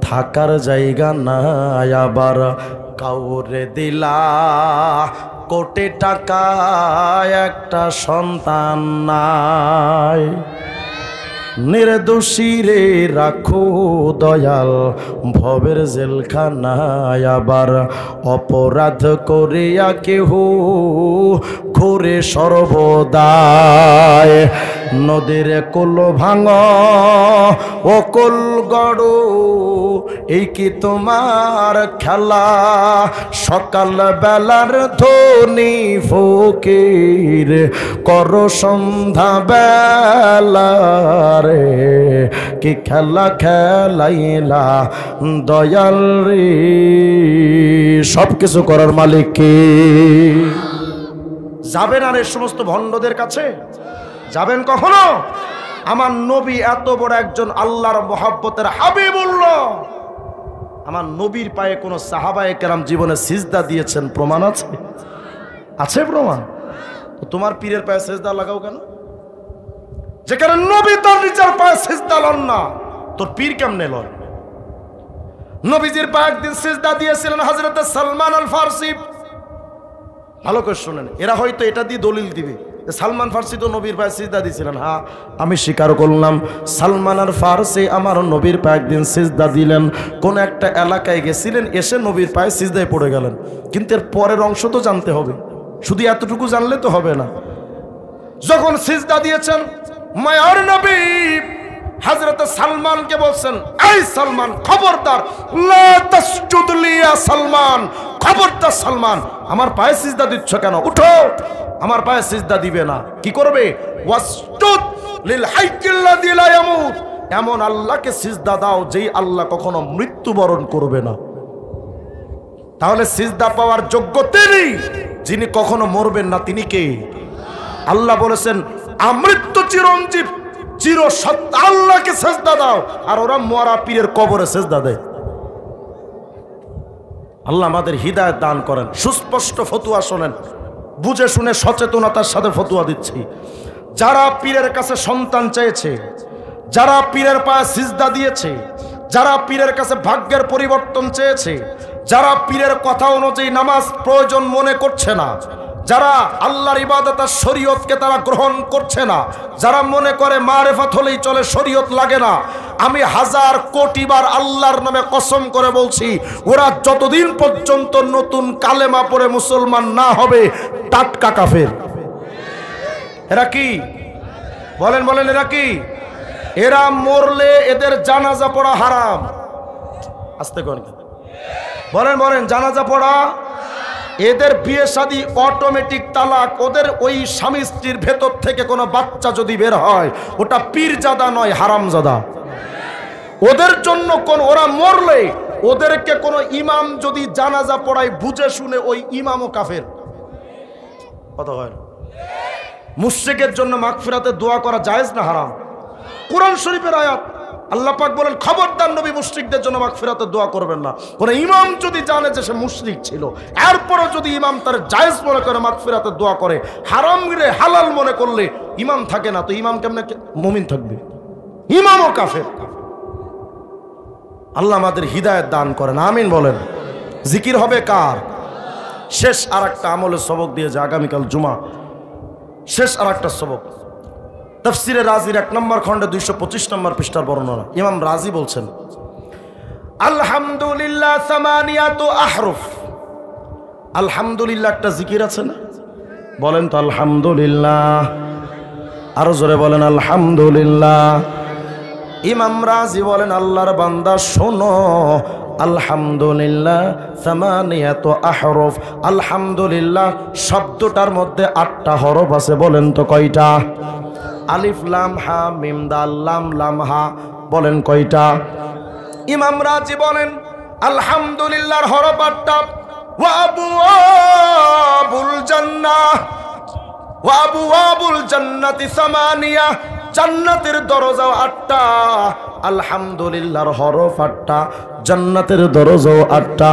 থাকার জায়গা নাই। আবার কাউরে দিলা কোটি টাকা, একটা সন্তান নাই। নির্দোষী রে রাখো দয়াল ভবের জেলখানায়, আবার অপরাধ করিয়া কেহ ঘুরে সর্বদায়। নদীর কুল ভাঙ ও কুল গড়, এই কি তোমার খেলা? সকাল বেলার ধনী ফকির কর সন্ধ্যা বেলা রে, কি খেলা খেলাইলা দয়াল রে। সব কিছু করার মালিক কে? যাবেন আর এই সমস্ত ভণ্ডদের কাছে? যাবেন কখনো? আমার নবী এত বড় একজন আল্লাহর মহব্বতের হাবিবুল্লাহ, আমার নবীর পায়ে কোন সাহাবায়ে কেরাম জীবনে সিজদা দিয়েছেন প্রমাণ আছে? আছে প্রমাণ? তো তোমার পীরের পায়ে সিজদা লাগাও কেন? যেখানে নবী তার নিজের পায়ে সিজদা লন না, তোর পীর কেমনে লয়? নবীজির পায়ে একদিন সিজদা দিয়েছিলেন হযরত সালমান আল ফারসি। ভালো করে শুনেন, এরা হয়তো এটা দিয়ে দলিল দিবে সালমান ফারসি তো নবীর পায়ে সিজদা দিয়েছিলেন। হ্যাঁ, আমি স্বীকার করলাম সালমান আর ফারসি আমার নবীর পায়ে একদিন সিজদা দিলেন। কোন একটা এলাকায় গেছিলেন, এসে নবীর পায়ে সিজদায় পড়ে গেলেন। কিন্তু এর পরের অংশ তো জানতে হবে, শুধু এতটুকু জানলে তো হবে না। যখন সিজদা দিয়েছেন, মায়ার নবী হযরত সালমানকে বলছেন, এই সালমান খবরদার, লা তাসজুদ লিয়া সালমান, খবরদার সালমান, আমার পায়ে সিজদা দিচ্ছ কেন? উঠো, আমার পায়ে সিজদা দিবে না। কি করবে? ওয়াসজুদ লিল হাইয়্যিল্লাযী লা ইয়ামুত, এমন আল্লাহকে সিজদা দাও যেই আল্লাহ কখনো মৃত্যুবরণ করবে না। তাহলে সিজদা পাওয়ার যোগ্য তিনি, যিনি কখনো মরবেন না। তিনি কে? আল্লাহ বলেছেন আমৃত্যু চিরঞ্জীব চির সত্য আল্লাহকে সিজদা দাও, আর ওরা মরা পীরের কবরে সিজদা দেয়। আল্লাহ আমাদের হিদায়াত দান করেন। সুস্পষ্ট ফতোয়া শোনেন, বুঝে শুনে সচেতনতার সাথে ফতোয়া দিচ্ছি। যারা পীরের কাছে সন্তান চেয়েছে, যারা পীরের পায়ে সিজদা দিয়েছে, যারা পীরের কাছে ভাগ্যের পরিবর্তন চেয়েছে, যারা পীরের কথা অনুযায়ী নামাজ প্রয়োজন মনে করছে না, যারা আল্লাহর ইবাদত আর শরীয়তকে তারা গ্রহণ করছে না, যারা মনে করে মারেফাত হলেই চলে, শরীয়ত লাগে না, আমি হাজার কোটি বার আল্লাহর নামে কসম করে বলছি, ওরা যতদিন পর্যন্ত নতুন কালেমা পড়ে মুসলমান না হবে, টাটকা কাফের। এরা কি? বলেন বলেন, এরা কি? এরা মরলে এদের জানাজা পড়া হারাম। আস্তে করে বলেন বলেন, জানাজা পড়া, এদের বিয়ে শাদী অটোমেটিক তালাক। ওদের ওই স্বামী স্ত্রীর ভেতর থেকে কোনো বাচ্চা যদি বের হয়, ওটা পীরজাদা নয়, হারামজাদা। ওদের জন্য কোন, ওরা মরলে ওদেরকে কোনো ইমাম যদি জানাজা পড়ায় বুঝে শুনে, ওই ইমামও কাফের। কথা হয় না? মুশরিকের জন্য মাগফিরাতে দোয়া করা জায়েজ না হারাম? কোরআন শরীফের আয়াত। আল্লাহ পাক বলেন, খবরদার নবী মুশরিকদের জন্য মাগফিরাতে দোয়া করবেন না। কোন ইমাম যদি জানে যে সে মুশরিক ছিল, এরপরও যদি ইমাম তার জায়েজ মনে করে মাগফিরাতে দোয়া করে, হারাম রে হালাল মনে করলে ইমাম থাকে না, তো ইমাম কেমনে মুমিন থাকবে? ইমামও কাফের। আল্লাহ আমাদের হিদায়াত দান করেন, আমিন বলেন। জিকির হবে কার? শেষ আর একটা আমলের সবক দিয়ে যে আগামীকাল জুমা, শেষ আর একটা সবক। তাফসিরে রাজির 1 নম্বর খণ্ডে 225 নম্বর পৃষ্ঠার বর্ণনা। ইমাম রাজি বলছেন, আলহামদুলিল্লাহ সামানিয়াতু আহরুফ। আলহামদুলিল্লাহ একটা জিকির আছে না? বলেন তো আলহামদুলিল্লাহ, আরো জোরে বলেন আলহামদুলিল্লাহ। ইমাম রাজি বলেন, আল্লাহর বান্দা শোনো, আলহামদুলিল্লাহ সামানিয়াতু আহরুফ। আলহামদুলিল্লাহ শব্দটার মধ্যে 8টা হরফ আছে। বলেন তো কয়টা? আলিফ লাম হা মিম দাল লাম লাম হা। বলেন কয়টা? ইমাম রাজি বলেন, আলহামদুলিল্লাহর হরফ 8টা। ওয়া আবওয়াবুল জান্নাহ, ওয়া আবওয়াবুল জান্নাতি সামানিয়া, জান্নাতের দরজা 8টা। আলহামদুলিল্লাহর হরফ 8টা, জান্নাতের দরজাও 8টা।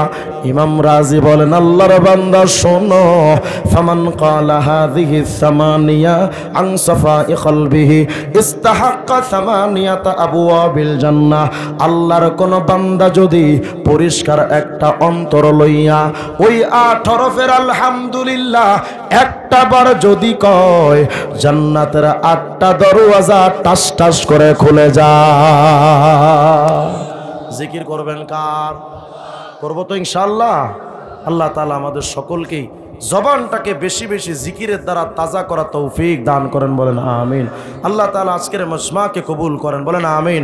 ইমাম রাজি বলেন আল্লাহর বান্দা শোনো, ফামান ক্বালা হাযিহি সামানিয়া আন সাফাই কলবিহি ইস্তাহাক্কা সামানিয়াতা আবওয়াবিল জান্নাহ। আল্লাহর কোন বান্দা যদি পরিষ্কার একটা অন্তর লইয়া ওই 18 ফের আলহামদুলিল্লাহ একটা বার যদি কয়, জান্নাতের 8টা দরওয়াজা টাস টাস করে খুলে যায়। জিকির করবেন কার? করব তো ইনশাআল্লাহ। আল্লাহ তাআলা আমাদের সকলকেই জবানটাকে বেশি বেশি জিকিরের দ্বারা তাজা করা তৌফিক দান করেন, বলেন আমিন। আল্লাহ তাআলা আজকের মজমাকে কবুল করেন, বলেন আমিন।